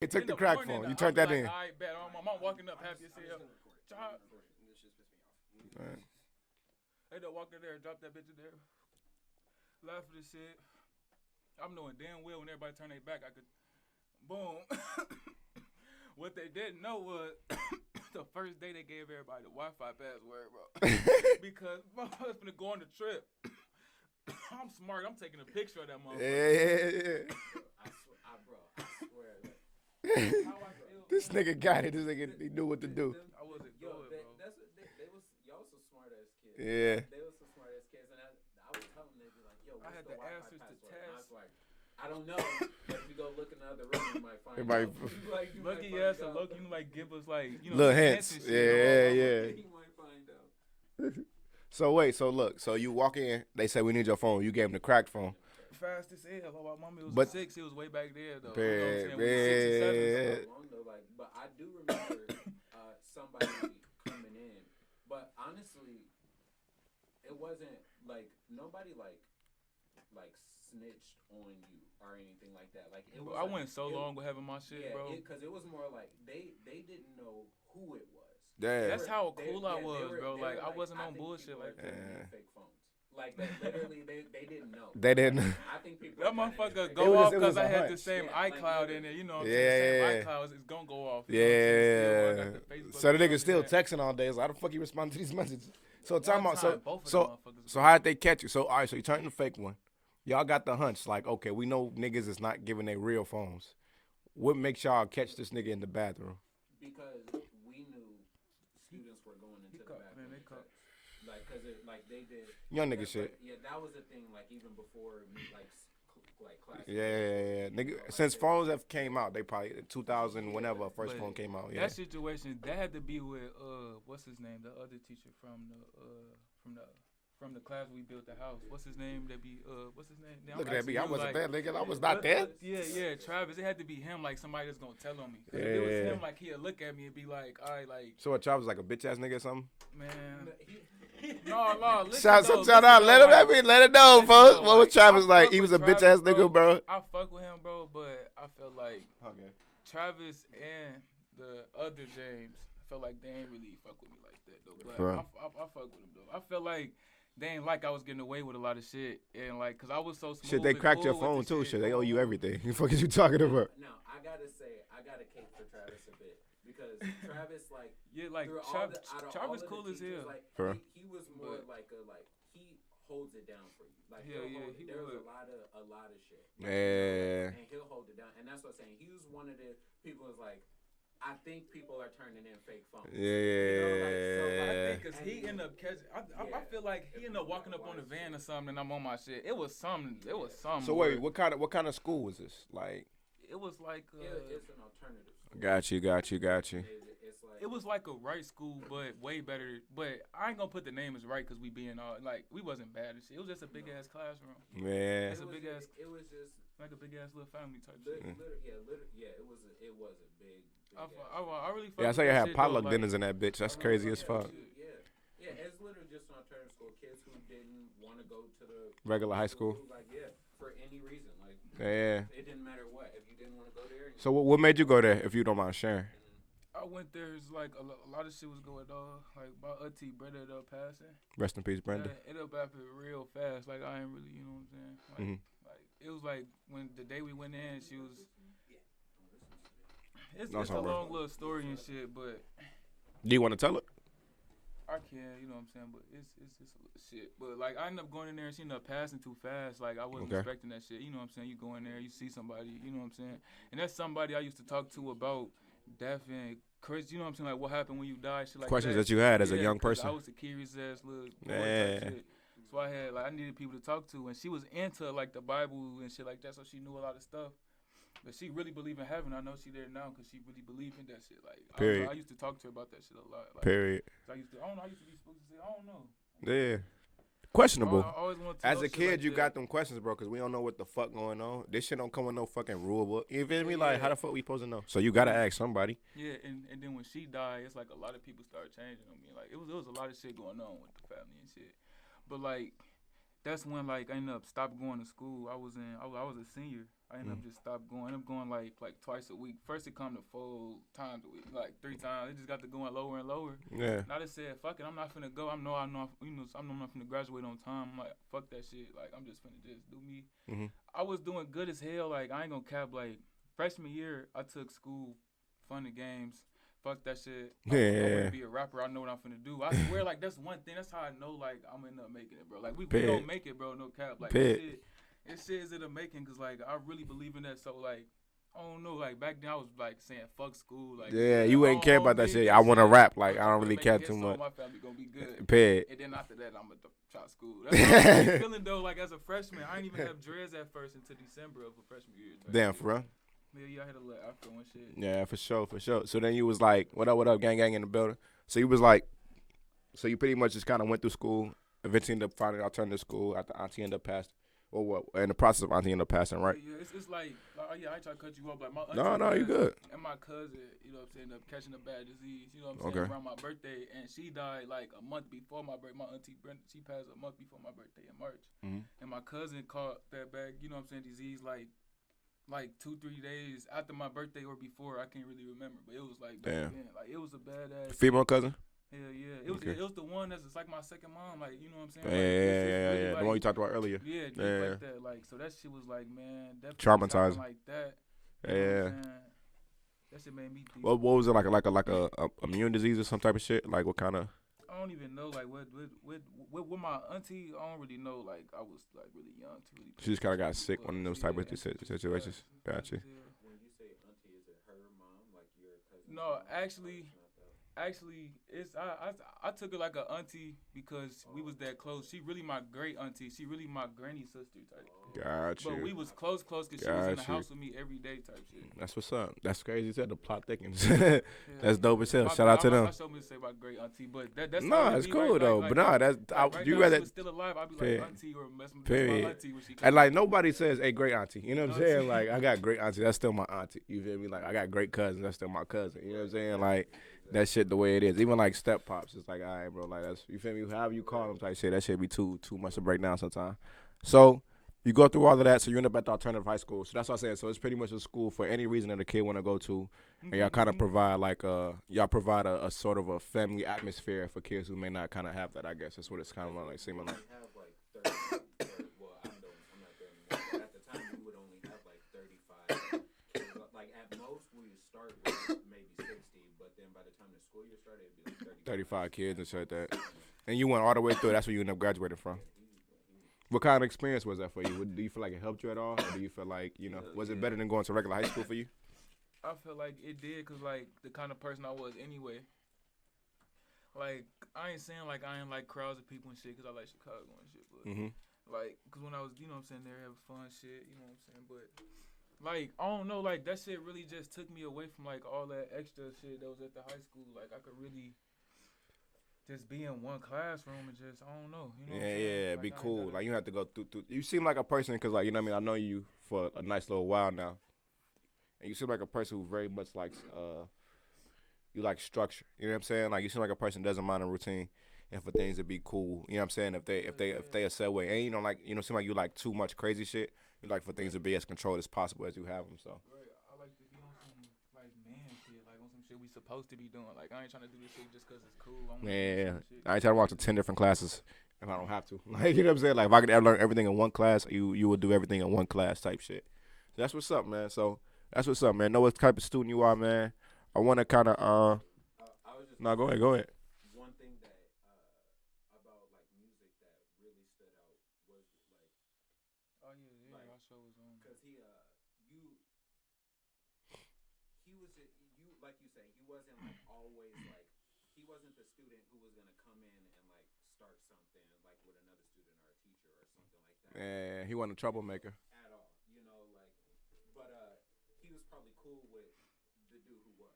It took the crack phone. You turned that in. All right, bet. My mom walking up happy as hell. Chop. Right. They don't walk in there and drop that bitch in there. Laugh at this shit. I'm knowing damn well when everybody turn their back, I could, boom. What they didn't know was the first day they gave everybody the Wi-Fi password, bro. Because bro, I was gonna go on the trip. I'm smart. I'm taking a picture of that motherfucker. Yeah. I swear. How I feel, This nigga got it. This nigga, he knew what to do. I wasn't Yo, good, bro. that's what they was. Y'all was some smart ass kids. Yeah. They was some smart ass kids, and I was telling them, they be like, "Yo, I had what's the Wi-Fi answers to password?" And I was tests. like, "I don't know, but if you go look in the other room, you might find Everybody- out." You Lucky might ass find and out. Loki, you like give us like Little some hints. and shit, Yeah. You might find out. So wait, so look, so you walk in, they say we need your phone. You gave them the cracked phone. Fast as hell. Oh, my mama was But- 6. It was way back there though. Yeah, You know what I'm saying? When 6 and 7. yeah. So long though, like, but I do remember somebody coming in, but honestly, it wasn't like nobody like snitched on you or anything like that. Like it was. I went so long with having my shit, Yeah, bro. because it was more like they didn't know who it was. Yeah. That's how They- cool I yeah, was, they bro. were Like I wasn't I on think bullshit people like are that. turning in fake phones. Like that, literally, they didn't know. They didn't. I think people. That are turning in motherfucker fake It go was off just- it was because I a had hunch. the same Yeah, like, iCloud in there. You know what I'm Yeah. saying? The same iCloud is gonna go off. You know what I'm saying? Still, I got the Facebook So the account nigga still in there. texting all day. So how the fuck you respond to these messages? So One time out. time, both of So them motherfuckers so was- how did they catch you? So all right. So you turned the fake one. Y'all got the hunch. Like okay, we know niggas is not giving their real phones. What makes y'all catch this nigga in the bathroom? Because we knew students were going into the cut, bathroom. man, they to cut. text. Like, cause they did. Young nigga that- shit. Yeah, that was the thing. Like even before me, like class. Yeah. Nigga, since phones have came out, they probably 2000 whenever first But phone came out. Yeah. That situation that had to be with what's his name? The other teacher from the class we built the house. What's his name? That be what's his name? Damn, Look at that actually, me. I he was wasn't like- there, nigga. I was not there. Yeah, Travis. It had to be him, like somebody that's gonna tell on me. 'Cause if it was Yeah. him, like he'd look at me and be like, "All right, like So what? Travis like a bitch ass nigga or something? man, no, listen Shout though, out, listen let though, him like, let it know, listen folks. though, What was like, Travis I like? fuck He was with a bitch Travis, ass nigga, bro. I fuck with him, bro, but I feel like Okay. Travis and the other James, I felt like they ain't really fuck with me like that though. But Bro. I fuck with them though. I felt like they ain't like I was getting away with a lot of shit, and like, cause I was so smooth. Shit, they and cracked your cool phone with the too. shit. Shit, they owe you everything. The fuck is you talking about? Now I gotta say, I gotta cape for Travis a bit because Travis like. Yeah, like through all Travis, the- out of all Travis of the cool as teachers, hell. Like, Bro. he was more But- like he holds it down for you. Like Hell he'll yeah, hold he it. There was would. a lot of shit. Yeah. And he'll hold it down, and that's what I'm saying. He was one of the people who's like, I think people are turning in fake phones. Yeah. I think cause he ended up catching. I Yeah. feel like he ended up walking up on the van or something, and I'm on my shit. It was something. It was something. So wait, what kind of school was this? Like, It was like It's an alternative. School. got you. It's like it was like a right school, but way better. But I ain't gonna put the name as right because we being all like we wasn't bad and shit. It was just a big ass classroom, Man. It's a big ass, It was just like a big ass little family type shit. yeah. It was a big. I really. Yeah, I saw you had potluck dinners in that bitch. That's crazy as fuck. Yeah, it's literally just an alternative school. Kids who didn't want to go to the Regular high school. like for any reason, like Yeah. it didn't matter what. If you didn't want to go there, So what made you go there, if you don't mind sharing? I went there. It's like a lot of shit was going on. Like my auntie Brenda ended up passing. Rest in peace, Brenda. Yeah, it up happened real fast. Like I ain't really, you know what I'm saying. Like, Mhm. like it was like when the day we went in, she was. It's No, a bro. long little story and shit, but Do you want to tell it? I can't, you know what I'm saying. But it's just a little shit. But like I ended up going in there and she ended up passing too fast. Like I wasn't Okay. expecting that shit. You know what I'm saying. You go in there, you see somebody. You know what I'm saying. And that's somebody I used to talk to about death and Chris. You know what I'm saying. Like what happened when you die. Shit like Questions that. that you had as a Yeah, young 'cause person. I was a curious ass little boy Yeah. type shit. So I had I needed people to talk to, and she was into like the Bible and shit like that, so she knew a lot of stuff. But she really believed in heaven. I know she there now because she really believed in that shit. Like Period. I used to talk to her about that shit a lot. Like, Period. I used to. I don't know. I used to be supposed to say. I don't know. Yeah. Questionable. I always wanted to As know a shit kid, like you that. got them questions, bro, because we don't know what the fuck going on. This shit don't come with no fucking rule book. You feel me? Like, how the fuck we supposed to know? So you gotta ask somebody. Yeah, and then when she died, it's like a lot of people started changing on me. Like it was a lot of shit going on with the family and shit. But like that's when like I ended up stopped going to school. I was a senior. I ended up just stopped going. I'm going like twice a week. First it come to 4 times a week, like 3 times. It just got to going lower and lower. Yeah. And I just said, fuck it, I'm not finna go. I know, I'm not finna graduate on time. I'm like, fuck that shit. Like, I'm just finna just do me. Mm-hmm. I was doing good as hell. Like, I ain't gonna cap. Like, freshman year, I took school, fun and games. Fuck that shit. I want to be a rapper. I know what I'm finna do. I swear, like, that's one thing. That's how I know, like, I'm gonna end up making it, bro. Like, we gonna make it, bro. No cap. Like, this shit is in the making, cause like I really believe in that. So like I don't know, like back then I was like saying fuck school, like you wouldn't care about that shit. I want to rap, like I don't really care too much. My family gonna be good. And then after that I'm gonna try school. That's how I was feeling though. Like as a freshman, I didn't even have dreads at first until December of the freshman year. Damn, for real. Yeah, I had a little afro and shit. Yeah, for sure. So then you was like, what up, gang in the building. So you was like, so you pretty much just kind of went through school. Eventually ended up finding an alternative school after auntie ended up passed. Or what? In the process of auntie ended up passing, right? Yeah, it's like I ain't trying to cut you off. Like my auntie no, you good. And my cousin, you know what I'm saying, ended up catching a bad disease, you know what I'm saying, around my birthday, and she died like a month before my birthday. My auntie Brenda, she passed a month before my birthday in March, and my cousin caught that bad, you know what I'm saying, disease like 2-3 days after my birthday or before. I can't really remember, but it was like back then. Like it was a badass female cousin. Hell yeah, it was the one that's like my second mom, like you know what I'm saying. Yeah. Like, the one you talked about earlier. Yeah, like that. Like so that shit was like, man, that traumatizing like that. Yeah. That shit made me deep. What was it like a immune disease or some type of shit? Like what kind of? I don't even know. Like with my auntie, I don't really know. Like I was like really young to really. She just kind of got sick one of those type of situations. Gotcha. When you say auntie, is it her mom, like your cousin? No, actually, it's I took her like a auntie because we was that close. She really my great auntie. She really my granny sister type. Gotcha. But we was close because she was in the house with me every day type shit. That's what's up. That's crazy. You said the plot thickens. That's dope as hell. Shout out to them. I showed me to say about great auntie, but that's no, it's cool like, though. Like, but nah, that's right you now, rather she was still alive. I'd be like auntie or my auntie when she and like nobody says a great auntie. You know what I'm saying? Like I got great auntie. That's still my auntie. You feel me? Like I got great cousins. That's still my cousin. You know what I'm saying? Like. That shit the way it is. Even like step pops, it's like, all right, bro, like that's you feel me? However you call them type shit, that shit be too much to break down sometimes. So you go through all of that, so you end up at the alternative high school. So that's what I said. So it's pretty much a school for any reason that a kid want to go to, and y'all kind of provide like a sort of a family atmosphere for kids who may not kind of have that. I guess that's what it's kind of like seeming like. We have like 30, well, I'm not there anymore. But at the time, we would only have like 35. Like at most, we would start with maybe 60. But then by the time the school year started, it'd be like 35 kids and shit like that. And you went all the way through. That's where you ended up graduating from. What kind of experience was that for you? Do you feel like it helped you at all? Or do you feel like, was it better than going to regular high school for you? I feel like it did because, like, the kind of person I was anyway. Like, I ain't saying, like, I ain't like crowds of people and shit because I like Chicago and shit. But, like, because when I was, you know what I'm saying, there having fun shit, you know what I'm saying? But, like, I don't know, like, that shit really just took me away from, like, all that extra shit that was at the high school. Like, I could really just be in one classroom and just, I don't know. You know like, be cool. Like, you have to go through. You seem like a person, because, like, you know what I mean? I know you for a nice little while now. And you seem like a person who very much likes, you like structure. You know what I'm saying? Like, you seem like a person who doesn't mind a routine and for things to be cool. You know what I'm saying? If they a set way. And, seem like you like too much crazy shit. You like for things to be as controlled as possible as you have them, so. Right. I like to be on some, like, man shit, like, on some shit we supposed to be doing. Like, I ain't trying to do this shit just because it's cool. I ain't trying to walk to 10 different classes if I don't have to. Like, you know what I'm saying? Like, if I could ever learn everything in one class, you would do everything in one class type shit. So that's what's up, man. So, that's what's up, man. Know what type of student you are, man. I want to kind of, no, go ahead. One thing that, about, like, music that really stood out was, like, oh, yeah, like, our show was on. Because he was, like you say, he wasn't, like, always, like, he wasn't the student who was going to come in and, like, start something, like, with another student or a teacher or something like that. Yeah, he wasn't a troublemaker. At all, like, but, he was probably cool with the dude who was.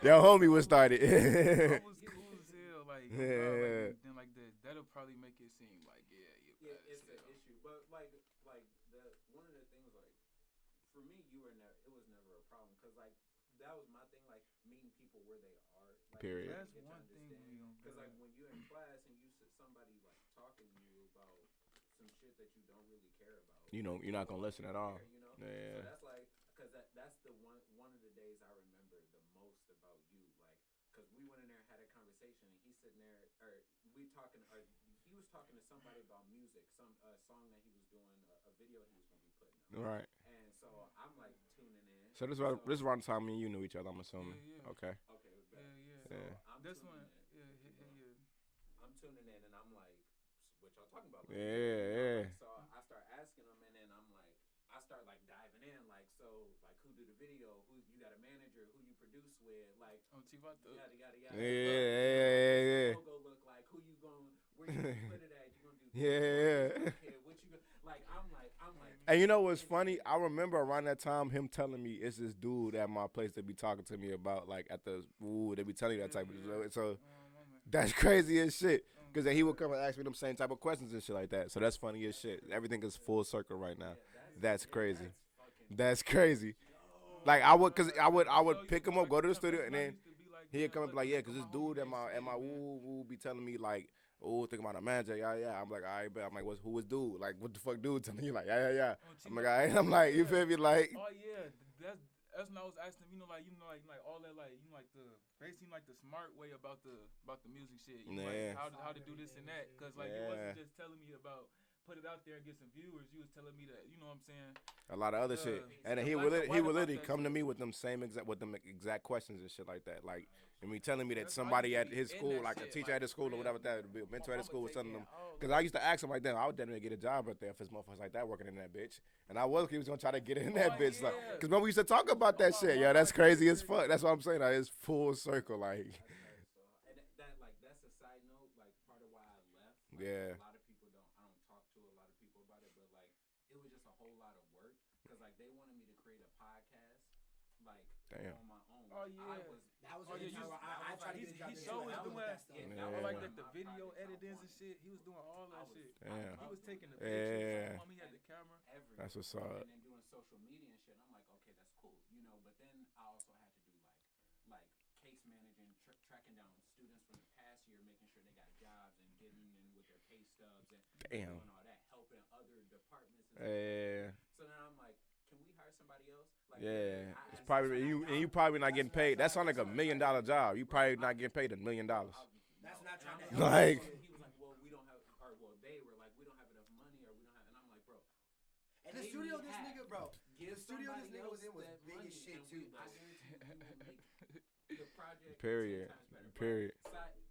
Your homie was started. I was cool as hell, like, then like that'll probably make it seem like it's an issue, but like the one of the things, like, for me, it was never a problem because, like, that was my thing, like, meeting people where they are. Like, period. That's one thing because, like, when you're in class and you see somebody, like, talking to you about some shit that you don't really care about. You know, you're not gonna listen at all. You know? Yeah. So that's like, cause that's the one of the days I remember the most about you, like, cause we went in there and had a conversation, and he's sitting there, or we talking, or he was talking to somebody about music, some song that he was doing, a video he was gonna be putting out. Right. And so I'm like tuning in. So this is around the time me and you knew each other. I'm assuming. Yeah. Okay. Okay. Yeah. So Yeah. I'm This tuning one, in. yeah. I'm tuning in, and I'm like, what y'all talking about? Yeah, You know, yeah. like, so I start asking him, and then I'm like, I start like diving in, like, so like who do the video? Who you got a manager? Who you produce with? Like, yada yada yada. Yeah. Logo look like? Who you going? Where you gonna put it at? You gonna do? Yeah. What you like? I'm like. And you know what's funny? I remember around that time him telling me it's this dude at my place that be talking to me about like at the they be telling you that type of so that's crazy as shit. Cause then he would come and ask me them same type of questions and shit like that. So that's funny as shit. Everything is full circle right now. That's crazy. That's crazy. Like I would pick him up, go to the studio, and then he'd come up like, yeah, cause this dude at my woo be telling me like, oh, think about a manager, yeah. I'm like, all right, but I'm like, who was dude? Like, what the fuck, dude? Telling you like, yeah. I'm like, all right. I'm like, you feel me? Like, oh yeah, that's when I was asking him, like all that, like like the basically like the smart way about the music shit. Like how to do this and that, cause like you wasn't just telling me about put it out there and get some viewers. You was telling me that, you know what I'm saying? A lot of other shit. And then he would literally come to me with them exact questions and shit like that. Like, and me telling me that somebody at his school, like a teacher at his school or whatever that would be, a mentor at his school was telling them. Because I used to ask him like that, I would definitely get a job right there if his motherfuckers like that working in that bitch. And he was gonna try to get in that bitch. Like, because remember we used to talk about that shit. Yeah, that's crazy as fuck. That's what I'm saying. Like, it's full circle. Like, and that's a side note. Like part of why I left. Like, yeah. A lot of people I don't talk to a lot of people about it, but like it was just a whole lot of work because like they wanted me to create a podcast like on my own. Oh yeah. I tried to get a job. He sure was doing Yeah. like the video editings and shit. He was doing all that shit. Damn. He was taking the pictures. Yeah. He had the camera. That's what's up. And then doing social media and shit. And I'm like, okay, that's cool, you know. But then I also had to do like case managing, tracking down students from the past year, making sure they got jobs and getting in with their pay stubs and doing all that, helping other departments. And Yeah. so then I'm like, can we hire somebody else? Like, Yeah, it's probably you probably not getting paid. That sounds like $1 million job. You probably not getting paid $1 million. That's not trying to help. Like, he was like, well, we don't have, or well, they were like, we don't have enough money, or we don't have, and I'm like, bro. And the studio this nigga, bro. The studio this nigga was in was big as shit too, bro. I guarantee you will make the project Period. 10 times better. Period.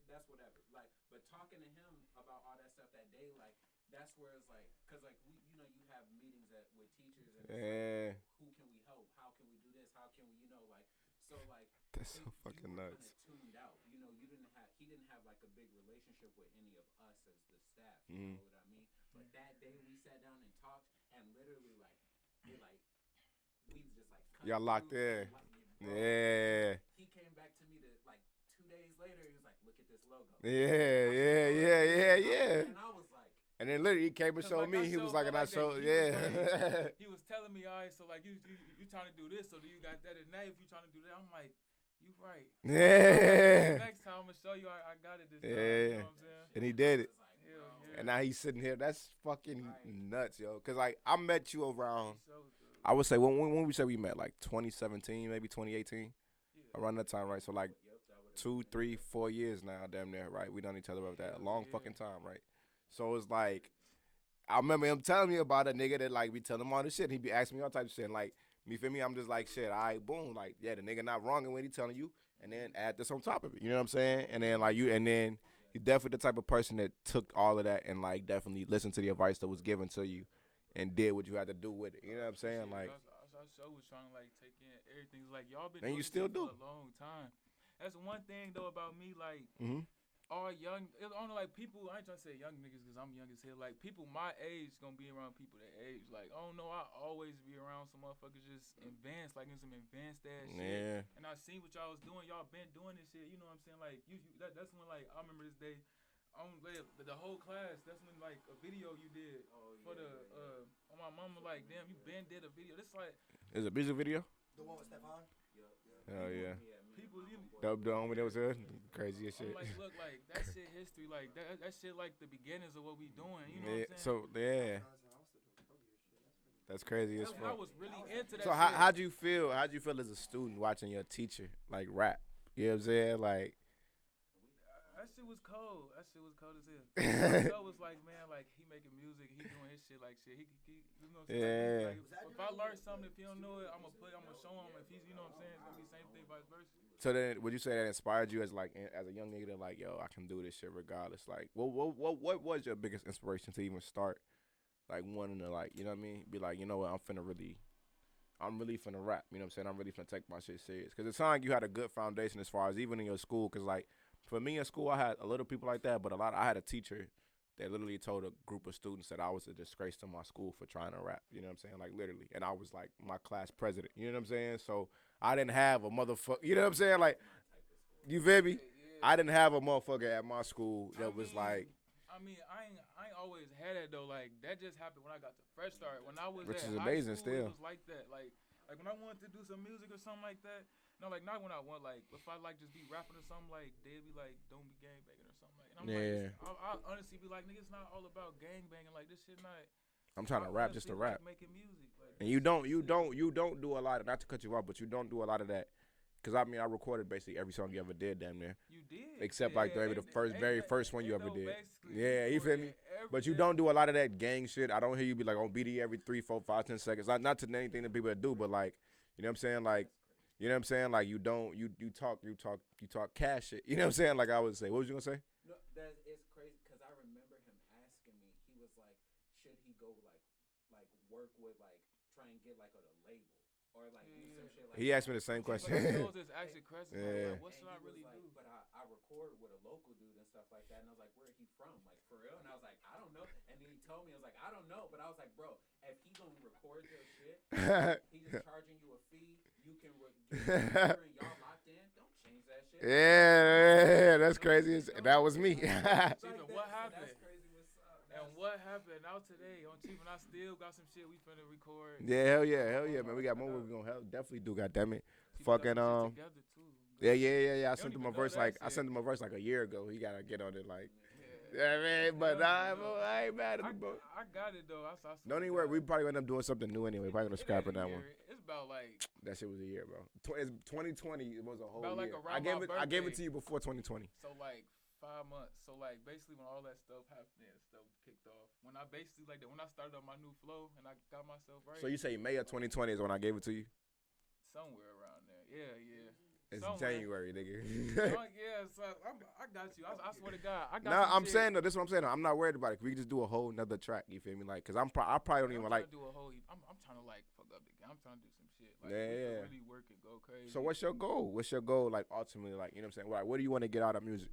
That's whatever. Like, but talking to him about all that stuff that day, like, that's where it's like, cause like we, you know, you have meetings with teachers and it's like, who can we help? How can we do this? How can we, you know, like, so like. That's so fucking nuts. Tuned out, you know, he didn't have like a big relationship with any of us as the staff. You know what I mean? But that day we sat down and talked, and literally like, we just like. Y'all locked in. Bro, Yeah. He came back to me to like 2 days later. He was like, "Look at this logo." Yeah. And I was like. And then literally he came and showed me. He was like, and I showed, yeah. He was telling me, all right, so like you trying to do this, so do you got that? And now if you trying to do that, I'm like, you right. Yeah. Next time I'm gonna show you I got it this time. Yeah. You know what I'm saying? And he did it. Yeah. And now he's sitting here. That's fucking nuts, yo. Cause like I met you around. I would say when we say we met, like 2017, maybe 2018, around that time, right? So like 2, 3, 4 years now, damn near, right? We done each other about that a long fucking time, right? So it's like, I remember him telling me about a nigga that like be telling him all this shit. And he be asking me all types of shit. And like, me feel me? I'm just like, shit, all right, boom. Like, yeah, the nigga not wrong in what he telling you. And then add this on top of it. You know what I'm saying? And then like and then he's definitely the type of person that took all of that and like definitely listened to the advice that was given to you and did what you had to do with it. You know what I'm saying? Like, I sure was trying to like take in everything. Like y'all been and doing you still this do for a long time. That's one thing though about me, like all young. It's only like people. I ain't trying to say young niggas because I'm young as hell. Like people my age gonna be around people that age. Like I don't know. I always be around some motherfuckers just advanced, like in some advanced ass shit. Yeah. And I seen what y'all was doing. Y'all been doing this shit. You know what I'm saying? Like that's when like I remember this day. The whole class. That's when like a video you did for the. On my mama like damn you been did a video. This like. Is it a music video? The one with Stefan? Yeah. Hell yeah. Me people, you Dub Dome when it was here. Crazy as I'm shit. like, look, like that shit history, like that shit like the beginnings of what we doing. You know Yeah, what I'm saying? so yeah, that's crazy as That's when I fuck. was really into that So shit. how'd you feel? How'd you feel as a student watching your teacher like rap? You know what I'm saying? Like, That shit was cold. That shit was cold as hell. So was like, man, like he making music, he doing his shit like shit. He you know what I'm saying? Yeah. Like, if I learn something, if he don't know it, I'm gonna show him. If he's, you know what I'm saying, it's gonna be the same thing, vice versa. so then, would you say that inspired you as like as a young nigga to like, yo, I can do this shit regardless? Like, what was your biggest inspiration to even start? Like wanting to like, you know what I mean? Be like, you know what, I'm really finna rap. You know what I'm saying? I'm really finna take my shit serious. Cause it sounded like you had a good foundation as far as even in your school. Cause like for me in school, I had a little people like that, but I had a teacher that literally told a group of students that I was a disgrace to my school for trying to rap. You know what I'm saying? Like literally, and I was like my class president. You know what I'm saying? So I didn't have a motherfucker. You know what I'm saying? Like, you feel me? I didn't have a motherfucker at my school that was like. I mean, I ain't always had that though. Like that just happened when I got to Fresh Start. When I was Which at is high amazing school, still. it was like that. Like when I wanted to do some music or something like that. No, like not when I want. Like if I like just be rapping or something, like they'd be like, "Don't be gang banging" or something like. And I'm Yeah. like, I honestly be like, nigga, it's not all about gang banging. Like this shit not. I'm trying to rap just to rap. Like making music. Like, And you don't do a lot of, not to cut you off, but you don't do a lot of that. Cause I mean I recorded basically every song you ever did damn near. You did. Except like Yeah, the very first one you ever did. basically, Yeah, you feel me? But you don't do a lot of that gang shit. I don't hear you be like on BD every 3, 4, 5, 10 seconds. Not to anything that people do, but like, you know what I'm saying? Like, you know what I'm saying? Like you talk cash shit. You know what I'm saying? Like I would say. What was you gonna say? No, it's crazy because I remember him asking me. He was like, should he go like work with like try and get like a label or like do some shit like. He asked me the same question. But those actually crazy. Yeah. Like, what should I really do? But I record with a local dude and stuff like that, and I was like, where he from? Like for real? And I was like, I don't know. And then he told me, I was like, I don't know. But I was like, bro, if he gonna record your shit, he just charging you a fee. You can and y'all locked in. Don't change that shit. Yeah, that's crazy. That was me. What happened? That's crazy. And what happened out today on Chief? And I still got some shit we finna record. Yeah, hell yeah, man. We got more we gonna help. Definitely do. Goddamn it. Fucking together too. Yeah. I sent him a verse like a year ago. He gotta get on it like. Yeah, man. But bro, I ain't mad at him, bro. I got it though. Don't even worry. We probably end up doing something new anyway. Probably gonna scrap on that one. It's about like. That shit was a year, bro. 2020. It was a whole about year. Like I gave it to you before 2020. So like 5 months. So like basically when all that stuff happened and stuff kicked off. When I basically like when I started on my new flow and I got myself right. So you say May of 2020 is when I gave it to you? Somewhere around there. Yeah. It's somewhere. January, nigga. Yeah, so I got you. I swear to God, I got. No, I'm saying though. This is what I'm saying. I'm not worried about it. We can just do a whole nother track. You feel me? Like, cause I probably don't even like. Do a whole. I'm trying to like fuck up the game. I'm trying to do some shit. Like, yeah. Really work and go crazy. So what's your goal? What's your goal? Like ultimately, like you know what I'm saying? Like, what do you want to get out of music?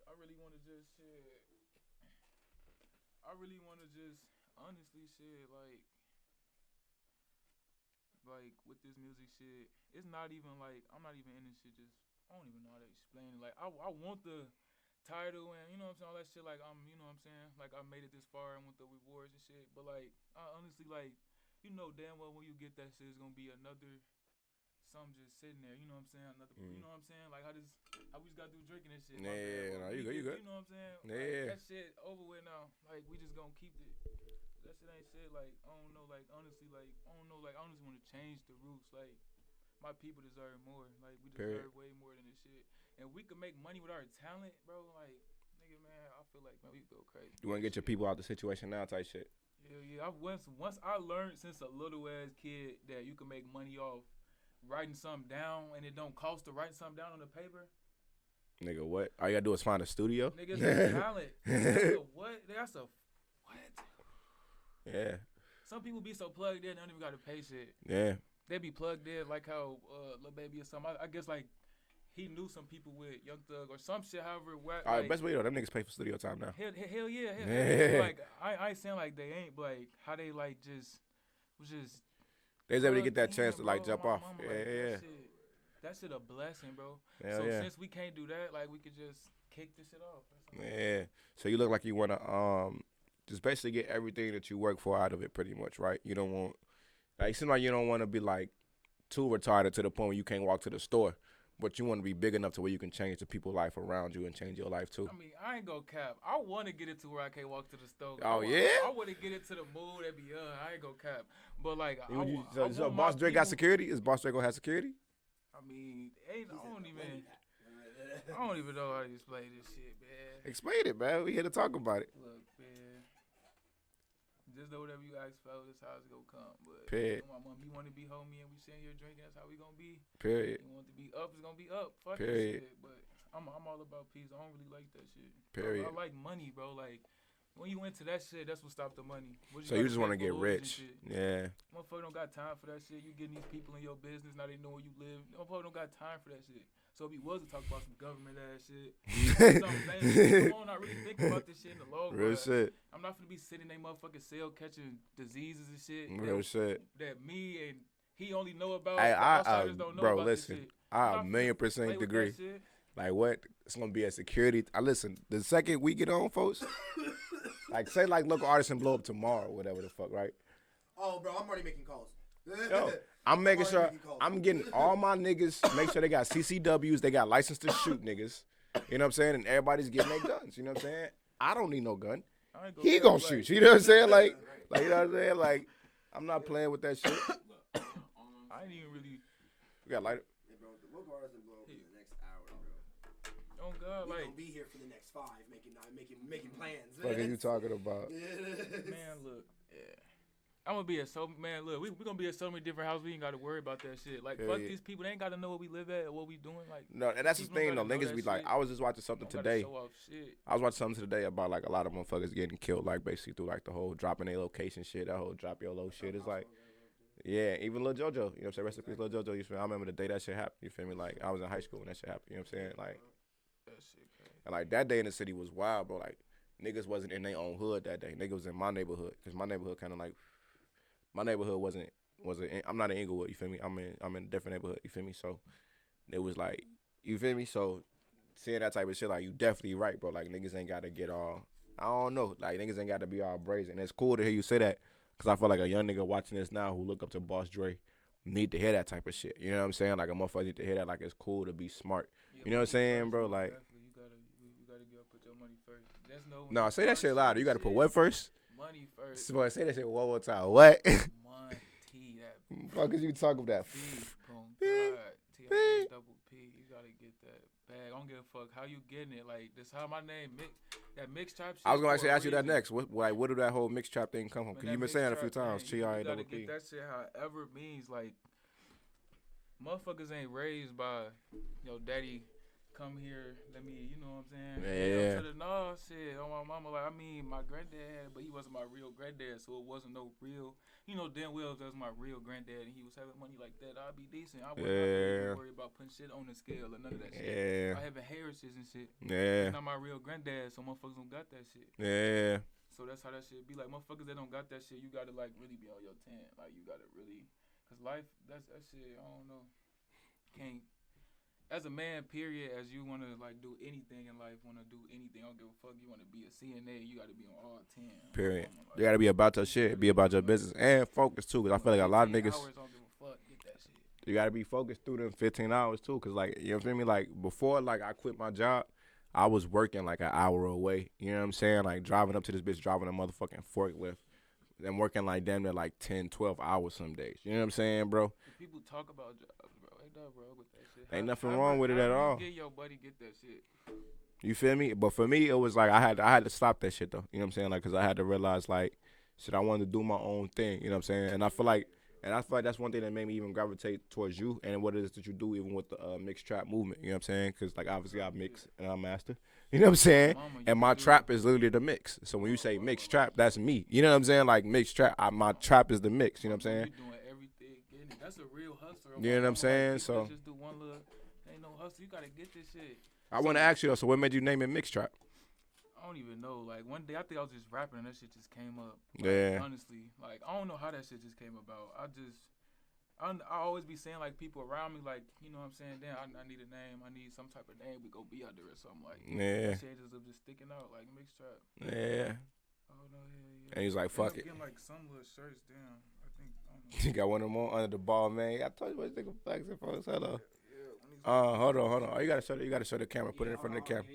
I really want to just shit. I really want to just honestly shit like with this music shit. It's not even like I'm not even in this shit. Just I don't even know how to explain it. Like I want the title and you know what I'm saying, all that shit. Like you know what I'm saying. Like I made it this far and with the rewards and shit. But like I honestly like you know damn well when you get that shit, it's gonna be another something just sitting there. You know what I'm saying. Another. You know what I'm saying. Like how we just got through drinking this shit. Yeah, no, you good. You know what I'm saying. Yeah. Like, that shit over with now. Like we just gonna keep it. That shit ain't shit. Like I don't know. Like honestly, like I don't know. Like I just want to change the roots. Like my people deserve more. Like we deserve way more than this shit. And we can make money with our talent, bro. Like nigga, man, I feel like man, we could go crazy. You want to get your people out the situation now, type shit. Yeah. Once I learned since a little ass kid that you can make money off writing something down and it don't cost to write something down on the paper. Nigga, what? All you gotta do is find a studio. Nigga, it's a talent. That's a what? That's a what? Yeah. Some people be so plugged in, they don't even gotta pay shit. Yeah. They be plugged in like how Lil Baby or something. I guess like he knew some people with Young Thug or some shit. However, what? All right, best way though, them niggas pay for studio time now. Hell yeah. Like I ain't saying like they ain't, but like how they like just was just. They was able to get that chance to like jump off. Yeah. That shit a blessing, bro. Hell so yeah. since we can't do that, like we could just kick this shit off. Yeah. So you look like you wanna just basically get everything that you work for out of it, pretty much, right? You don't want, like, it seems like you don't want to be like too retarded to the point where you can't walk to the store, but you want to be big enough to where you can change the people's life around you and change your life too. I mean, I ain't gonna cap. I want to get it to where I can't walk to the stove. Oh, yeah? I want to get it to the mood that be I ain't gonna cap. But like, So Boss Dre got security? Is Boss Dre gonna have security? I mean, I don't even know how to explain this shit, man. Explain it, man. We here to talk about it. Look, man. Just know whatever you ask for, that's how it's gonna come. But Period. you want to be homie and we sitting here drinking, that's how we gonna be. Period. You want to be up, it's gonna be up. Fuck Period. that shit. But I'm all about peace. I don't really like that shit. Period. I like money, bro. Like, when you into that shit, that's what stopped the money. So you just want to get rich. Yeah. Motherfucker don't got time for that shit. You getting these people in your business, now they know where you live. Motherfucker don't got time for that shit. So if he was to talk about some government ass shit, I'm not really thinking about this shit in the long run. Real shit. I'm not gonna be sitting in they motherfucking cell catching diseases and shit. Real shit. That me and he only know about. Outsiders don't know bro, about listen. This shit. I 1,000,000% agree. Like what? It's gonna be a security. I listen. The second we get on, folks. Like say like local Artisan blow up tomorrow, whatever the fuck, right? Oh, bro, I'm already making calls. Yo, I'm making sure I'm getting all my niggas. Make sure they got CCWs. They got license to shoot niggas. You know what I'm saying? And everybody's getting their guns. You know what I'm saying? I don't need no gun. He gonna shoot. You know what I'm saying? Like you know what I'm saying? Like I'm not playing with that shit. I ain't even really. We got lighter. Hey, bro, the local Artisan blow up in the next hour, bro. Oh God, We like gonna be here for the next 5, making plans. What are you talking about? man, look, yeah. I'm gonna be at so man. Look, we gonna be at so many different houses. We ain't gotta worry about that shit. Like, fuck these people. They ain't gotta know what we live at or what we doing. Like, no, and that's the people thing though. don't gotta know Niggas be that like, shit. I was just watching something Don't gotta today. show off shit. I was watching something today about like a lot of motherfuckers getting killed, like basically through like the whole dropping their location shit, that whole drop your low shit. It's like, yeah, even Lil JoJo, you know what I'm saying? Rest in peace, Lil JoJo. You feel me? I remember the day that shit happened. You feel me? Like I was in high school when that shit happened. You know what I'm saying? Like, That shit crazy. and like that day in the city was wild, bro. Like niggas wasn't in their own hood that day. Niggas was in my neighborhood because my neighborhood kind of like, my neighborhood wasn't. I'm not in Inglewood. You feel me? I'm in a different neighborhood. You feel me? So it was like, you feel me? So seeing that type of shit, like you definitely right, bro. Like niggas ain't gotta get all. I don't know. Like niggas ain't gotta be all brazen. And it's cool to hear you say that. Cause I feel like a young nigga watching this now who look up to Boss Dre need to hear that type of shit. You know what I'm saying? Like a motherfucker need to hear that. Like it's cool to be smart. You know what I'm saying, bro? Like, You gotta put your money first. There's no, say that shit louder. You gotta put what first? Money first. Boy, say that shit one more time. What? Money, that Fuck is you talking about? God, T-I-double P. You gotta get that bag. I don't give a fuck how you getting it. Like this, how my name that mix trap shit. I was gonna for actually a ask you that reason. next. Where did that whole mix trap thing come from? Man, Cause you've been that saying it a mix few trap, times. man, you T-I-double gotta P. get that shit however it means. Like motherfuckers ain't raised by daddy. Come here, let me, you know what I'm saying? Yeah. No shit on my mama. Like I mean, my granddad had it, but he wasn't my real granddad, so it wasn't no real. You know damn well if that was my real granddad and he was having money like that, I'd be decent. I wouldn't have to worry about putting shit on the scale or none of that shit. Yeah. I have inheritances and shit. Yeah. It's not my real granddad, so motherfuckers don't got that shit. Yeah. So that's how that shit be. Like motherfuckers that don't got that shit, you gotta like really be on your 10. Like you gotta really, cause life, that shit. I don't know. Can't. As a man, period, as you want to like do anything in life, want to do anything, I don't give a fuck. You want to be a CNA, you got to be on all 10. Period. Like, You gotta be about your shit. Be about your business and focus too. Cause I feel like a lot of 15 niggas. hours, don't give a fuck. Get that shit. You gotta be focused through them 15 hours too. Cause like you know what I mean. Like before, like I quit my job, I was working like an hour away. You know what I'm saying? Like driving up to this bitch, driving a motherfucking forklift, and working like damn near like 10, 12 hours some days. You know what I'm saying, bro? People talk about jobs, bro. Ain't nothing wrong with that shit. Ain't nothing wrong with it at all. Get your buddy, get that shit. You feel me? But for me, it was like I had to stop that shit though. You know what I'm saying? Like, cause I had to realize like, shit, I wanted to do my own thing. You know what I'm saying? And I feel like that's one thing that made me even gravitate towards you and what it is that you do, even with the mixed trap movement. You know what I'm saying? Cause like obviously I mix and I master. You know what I'm saying? And my trap is literally the mix. So when you say mixed trap, that's me. You know what I'm saying? Like mixed trap, my trap is the mix. You know what I'm saying? You doing everything, getting it. That's a real hustler. You know what I'm saying? Like, So just do one little. Ain't no hustle. You gotta get this shit. I want to ask you though. So what made you name it mixed trap? I don't even know. Like one day, I think I was just rapping and that shit just came up. Like, Yeah. Honestly, like I don't know how that shit just came about. I always be saying like people around me like you know what I'm saying. Damn, I need a name. I need some type of name we go be under or something like. Yeah. That shit just sticking out like mixed trap. Yeah. Oh no, yeah. And he's like, fuck it. Getting like some little shirts down. I think. I don't know. You got one of them on under the ball, man. I told you what nigga flexing for us. Hello. Yeah, when Hold on. Oh, you gotta show the camera. Put it in front of the camera.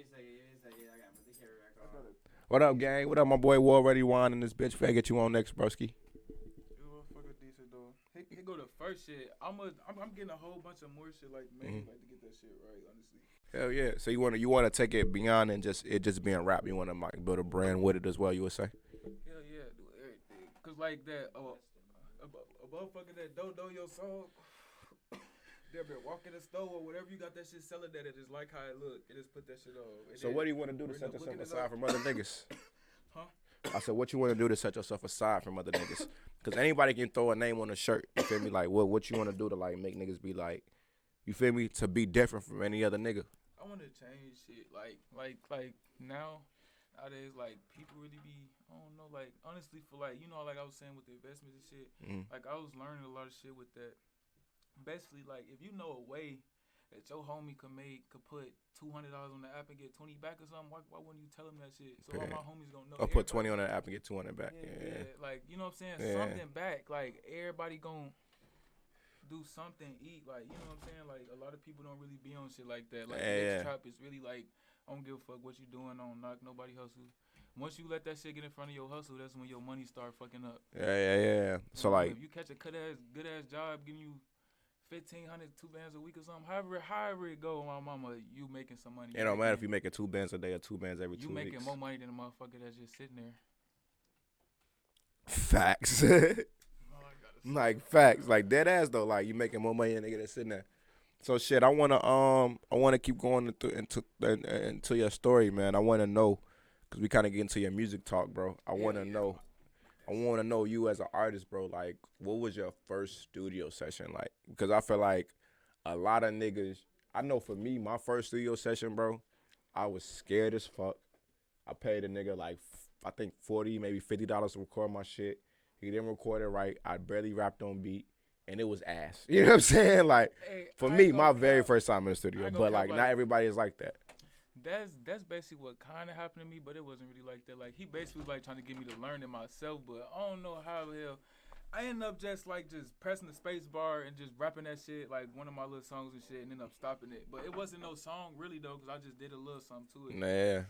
What up, gang? What up, my boy? War Ready Wine in this bitch. Finna get you on next, broski. Fucking decent though. He go to first shit. I'm getting a whole bunch of more shit like man, like to get that shit right. Honestly. Hell yeah. So you wanna take it beyond and just being rap. You wanna like build a brand with it as well. You would say. Hell yeah, do everything. Cause like that, motherfucker that don't know your song. They'll be walking the store or whatever you got that shit selling that. It just like how it look. It just put that shit on. So what do you want to do to set yourself aside from other niggas? Huh? I said, what you want to do to set yourself aside from other niggas? Because anybody can throw a name on a shirt. You feel me? Like, what you want to do to like make niggas be like, you feel me? To be different from any other nigga. I want to change shit. Like nowadays, like people really be, I don't know, like honestly for like, you know, like I was saying with the investments and shit, like I was learning a lot of shit with that. Basically, like if you know a way that your homie could put $200 on the app and get 20 back or something, why wouldn't you tell him that shit? So all my homies gonna know. I'll put 20 on the app and get 200 back. Yeah. Like you know what I'm saying? Yeah. Something back. Like everybody gonna do something, eat. Like you know what I'm saying? Like a lot of people don't really be on shit like that. Like next trap is really like I don't give a fuck what you doing. I don't knock nobody hustle. Once you let that shit get in front of your hustle, that's when your money start fucking up. Yeah. So like, if you catch a good ass job, giving you 1,500, 2 bands a week or something. However it go, my mama, you making some money. It don't matter if you making 2 bands a day or 2 bands every 2 weeks. You making more money than a motherfucker that's just sitting there. Facts. Like facts, like dead ass though. Like you making more money than a nigga that's sitting there. So shit, I wanna keep going into your story, man. I wanna know, cause we kind of get into your music talk, bro. I wanna know you as an artist, bro. Like, what was your first studio session like? Because I feel like a lot of niggas, I know for me, my first studio session, bro, I was scared as fuck. I paid a nigga like, I think $40, maybe $50 to record my shit. He didn't record it right. I barely rapped on beat, and it was ass. You know what I'm saying? Like, for me, my very first time in the studio. But, like, not everybody is like that. That's basically what kind of happened to me, but it wasn't really like that. Like he basically was like trying to get me to learn it myself, but I don't know how the hell. I ended up just pressing the space bar and just rapping that shit like one of my little songs and shit, and ended up stopping it. But it wasn't no song really though, cause I just did a little something to it. Yeah.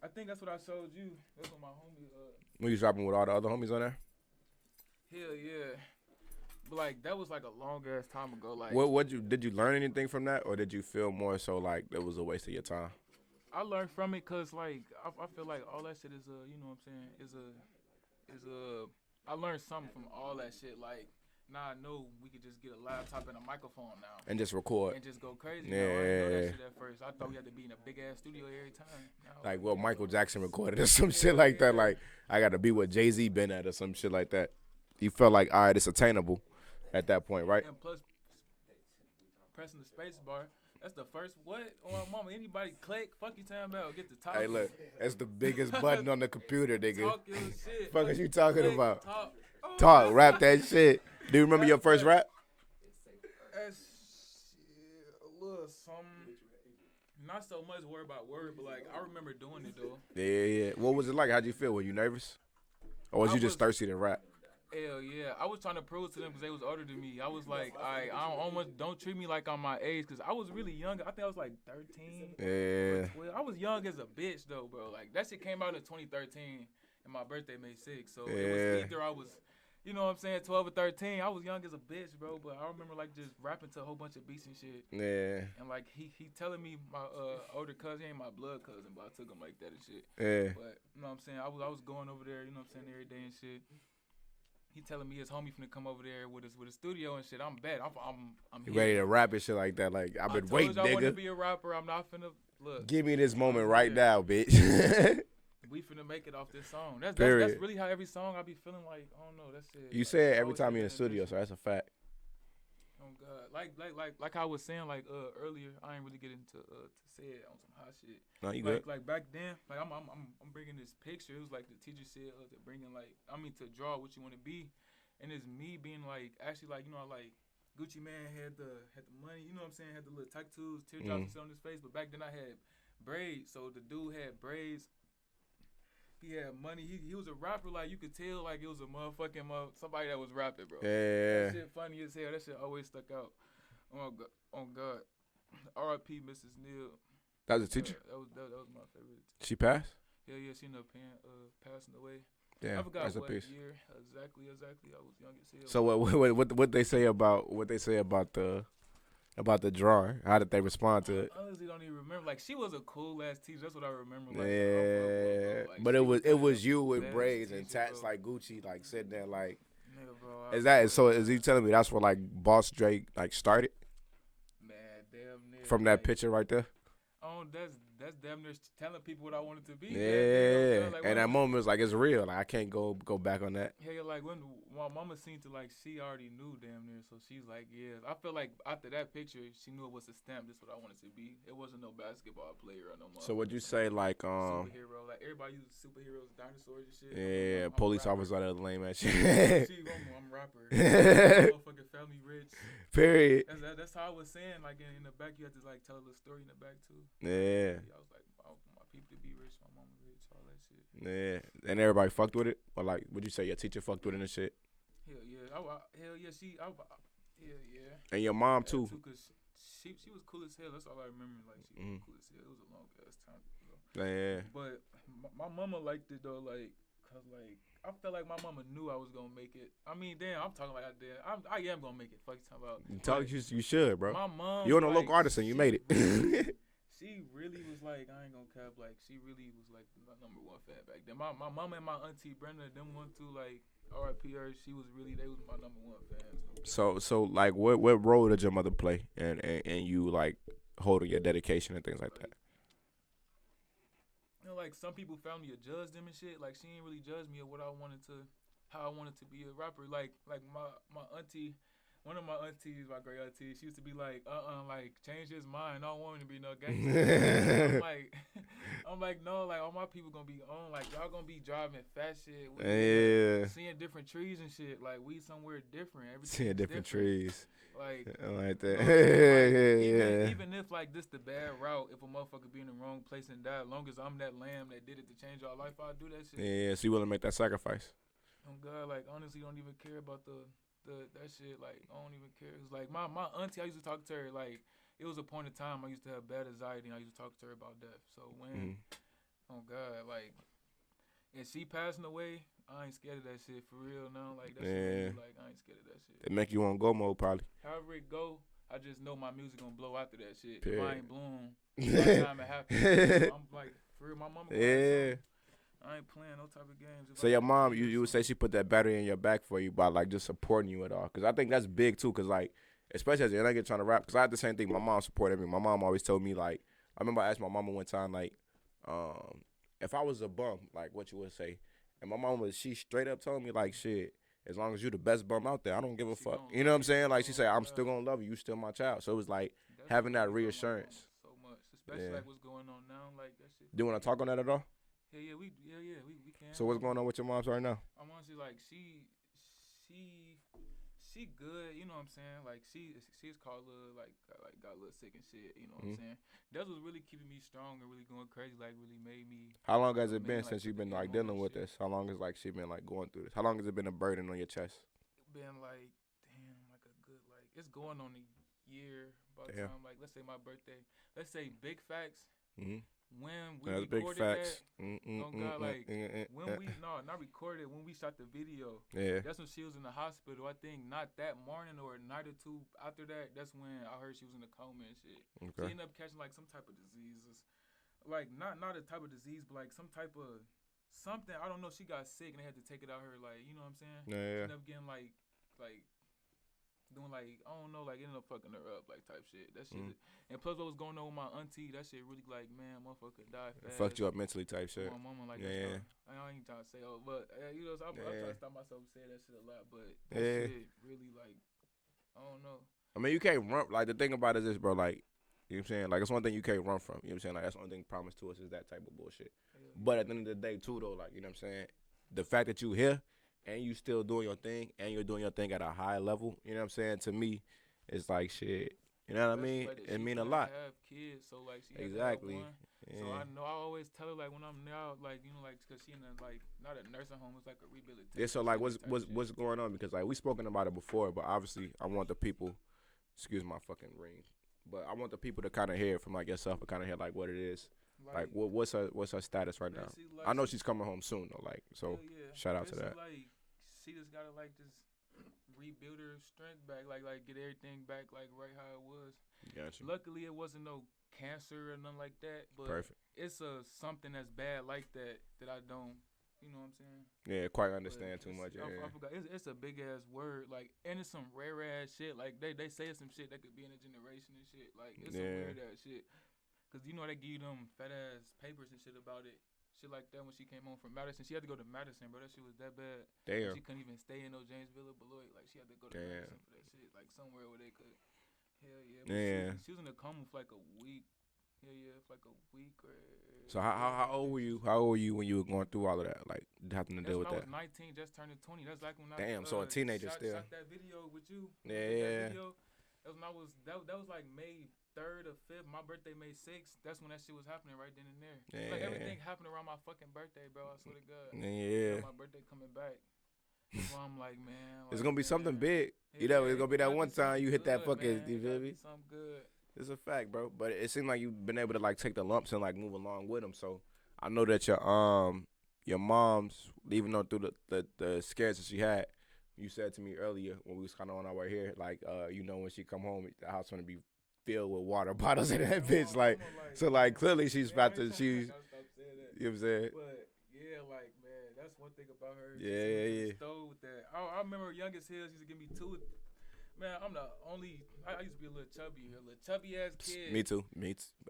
I think that's what I showed you. That's what my homie. When you was rapping with all the other homies on there? Hell yeah. But like that was like a long ass time ago. Like did you learn anything from that, or did you feel more so like it was a waste of your time? I learned from it cause like I feel like all that shit is you know what I'm saying, I learned something from all that shit. Like now I know we could just get a laptop and a microphone now and just record and just go crazy. Yeah, I didn't know that shit at first. I thought we had to be in a big ass studio every time. Like what Michael Jackson recorded or some shit like that. Like I got to be what Jay-Z been at or some shit like that. You felt like all right, it's attainable at that point, right? And plus pressing the space bar. That's the first what? Oh, mama, anybody click? Fuck you talking about? Get the top. Hey, look, that's the biggest button on the computer, nigga. Talk your shit. Fuck is you talking click, about? Talk, rap that shit. Do you remember your first rap? That's a little something. Not so much word by word, but like I remember doing it though. Yeah. What was it like? How'd you feel? Were you nervous? Or was you just thirsty to rap? Hell yeah. I was trying to prove to them because they was older than me. I was like, I don't treat me like I'm my age because I was really young. I think I was like 13. Yeah. I was young as a bitch though, bro. Like that shit came out in 2013 and my birthday May 6th. So it was either I was, you know what I'm saying, 12 or 13. I was young as a bitch, bro. But I remember like just rapping to a whole bunch of beats and shit. Yeah. And like he telling me my older cousin, he ain't my blood cousin, but I took him like that and shit. Yeah. But you know what I'm saying, I was going over there, you know what I'm saying, every day and shit. He telling me his homie finna come over there with a studio and shit. I'm bad. I'm ready to rap and shit like that. Like I've been waiting, nigga. I want to be a rapper. I'm not finna look. Give me this moment right now, bitch. We finna make it off this song. That's really how every song I be feeling like. I don't know. That's it. You say it every time you're in the studio, so that's a fact. Oh God, like I was saying like earlier, I ain't really get into to say it on some hot shit. No, you good. Good. Like back then, like I'm bringing this picture. It was like the teacher said to bringing to draw what you want to be, and it's me being like actually like you know like Gucci Man had the money, you know what I'm saying, had the little tattoos, teardrops and shit on his face, but back then I had braids, so the dude had braids. He had money. He was a rapper. Like you could tell, like it was a motherfucking somebody that was rapping, bro. Yeah. That shit funny as hell. That shit always stuck out. Oh God. R.I.P. Mrs. Neal. That was a teacher. That was my favorite. She passed. Yeah, she ended up passing away. Yeah, I forgot that's a what piece. year exactly. I was young as hell. So what they say about the drawing? How did they respond to it? I honestly don't even remember. Like, she was a cool ass teacher. That's what I remember. Like, Yeah, like, but it was you with best braids and teacher, tats bro. like Gucci, like sitting there like. Nigga, bro, Is that so? Is he telling me that's where like Boss Dre like started Man, damn near. from that like, picture right there? Oh, that's damn near telling people what I wanted to be. Yeah, Like, and that moment was like it's real. Like I can't go back on that. Yeah, like when my mama seemed to like she already knew damn near, so she's like, yeah. I feel like after that picture, she knew it was a stamp. This is what I wanted to be. It wasn't no basketball player or no. So would you say like superhero? Like everybody uses superheroes, dinosaurs and shit. Yeah, I'm police a rapper. officer, that lame ass shit. I'm a rapper. Motherfucking family rich. Period. That's how I was saying. Like in the back, you had to like tell a little story in the back too. Yeah. I was like, my people to be rich, my mama rich, all that shit. Yeah, and everybody fucked with it, or like, would you say your teacher fucked with it and shit? Hell yeah, hell yeah, hell yeah. And your mom too. Cause she was cool as hell. That's all I remember. Like she was cool as hell. It was a long ass time ago. Yeah. But my mama liked it though, like, cause like I felt like my mama knew I was gonna make it. I mean, damn, I'm talking like I did. I am gonna make it. Fuck you talking about. You should, bro. My mom. You're on a like, local artisan. You made it. She really was like, I ain't gonna cap, like, she really was like my number one fan back then. My mama and my auntie Brenda, them one too, like, R.I.P. her, they was my number one fans. So like, what role did your mother play and you, like, holding your dedication and things like that? You know, like, some people found me to judge them and shit. Like, she didn't really judge me of how I wanted to be a rapper. Like my auntie, one of my aunties, my great auntie, she used to be like, like, change his mind. I don't want him to be no gangster. I'm like, no, like, all my people gonna be on. Like, y'all gonna be driving fast shit. Seeing different trees and shit. Like, we somewhere different. Seeing different trees. Like, I like that. Even if, like, this the bad route, if a motherfucker be in the wrong place and die, as long as I'm that lamb that did it to change our life, I'll do that shit. Yeah, so you willing to make that sacrifice? Oh, God, like, honestly, don't even care about that shit. Like, I don't even care. It's like my auntie, I used to talk to her, like, it was a point in time I used to have bad anxiety and I used to talk to her about death. So when oh God, like, and she passing away, I ain't scared of that shit for real now. Like, that shit, like, I ain't scared of that shit. It make you want go mode probably. However it go, I just know my music gonna blow after that shit. Period. If I ain't blown by the time it happens, I'm like, for real, my mama. Yeah. I ain't playing no type of games. So your mom, you would say she put that battery in your back for you by, like, just supporting you at all? Because I think that's big too. Because, like, especially as a nigga trying to rap, because I had the same thing. My mom supported me. My mom always told me, like, I remember I asked my mama one time, like, if I was a bum, like, what you would say. And my mom she straight up told me, like, shit, as long as you the best bum out there, I don't give a fuck. You know what I'm saying? Like, she said, I'm still gonna love you. You still my child. So it was like having that reassurance. So much, especially like what's going on now, like that shit. Do you want to talk on that at all? Yeah, we can. So what's going on with your moms right now? I'm honestly like she good, you know what I'm saying? Like she's called a little like got a little sick and shit, you know what I'm saying? That was really keeping me strong and really going crazy, like really made me. How long has it been like, since you've been like dealing with this? How long has like she been like going through this? How long has it been a burden on your chest? It's been like like a good it's going on a year by the time like let's say my birthday. Let's say Big Facts. When we That's big recorded facts. When we not recorded, when we shot the video, that's when she was in the hospital. I think not that morning or a night or two after that, that's when I heard she was in a coma and shit. Okay. She ended up catching like some type of diseases. Like not a type of disease, but like some type of something. I don't know, she got sick and they had to take it out her, like, you know what I'm saying? Yeah. She ended up getting like doing like, I don't know, like ended up fucking her up, like type shit. That shit. And plus what was going on with my auntie, that shit really like, man, motherfucker died fast. It fucked you up mentally type shit. My mama like that. I ain't trying to say but you know, I'm trying to stop myself saying that shit a lot, but that shit really like, I don't know. I mean, you can't run, like the thing about it is this, bro, like, you know what I'm saying? Like, it's one thing you can't run from. You know what I'm saying? Like, that's the only thing promised to us is that type of bullshit. Yeah. But at the end of the day, too, though, like, you know what I'm saying? The fact that you here and you still doing your thing and you're doing your thing at a high level, you know what I'm saying? To me, it's like shit. You know what I mean? Like it mean a lot. Have kids, so like she exactly. Yeah. So I know I always tell her like when I'm now, like, you know, like because she in a, like not a nursing home, it's like a rehabilitation. Yeah. So like what's going on? Because like we spoken about it before, but obviously I want the people. Excuse my fucking ring. But I want the people to kind of hear it from like yourself and kind of hear like what it is. Like what's her status right now? Like, I know she's coming home soon though. Like so, shout out to that. Like she just gotta like just rebuild her strength back, like get everything back like right how it was. Gotcha. Luckily, it wasn't no cancer or nothing like that. But Perfect. it's something that's bad like that I don't. You know what I'm saying? Yeah, quite understand too much. Yeah. I forgot. It's a big ass word. Like, and it's some rare ass shit. Like they say some shit that could be in a generation and shit. Like it's some weird ass shit. Cause you know they give you them fat ass papers and shit about it. Shit like that when she came home from Madison. She had to go to Madison, bro. That shit was that bad. Damn. She couldn't even stay in no Janesville or Beloit. Like she had to go to Madison for that shit. Like somewhere where they could. Hell yeah. But she was in a coma for like a week. Yeah, for like a week or. So how old were you? How old were you when you were going through all of that? Like having to deal with that? I was 19, just turning 20. That's like when I so a teenager shot that video with you. Yeah. That was when I was that was like May 3rd or 5th. My birthday May 6th. That's when that shit was happening right then and there. Yeah. Like everything happened around my fucking birthday, bro. I swear to God. Yeah. My birthday coming back. So I'm like, man. It's gonna be something big. You know, it's gonna be that one time you hit that fucking. You feel me? Something good. It's a fact, bro. But it seemed like you've been able to like take the lumps and like move along with them. So I know that your mom's, even though through the scares that she had, you said to me earlier when we was kind of on our way here, like you know when she come home, the house gonna be filled with water bottles in that bitch. Like so, like clearly she's about to you know what I'm saying? But yeah, like man, that's one thing about her. Yeah. Stole with that. I remember youngest Hills used to give me two. Man, I'm the only. I used to be a little chubby ass kid. Me too.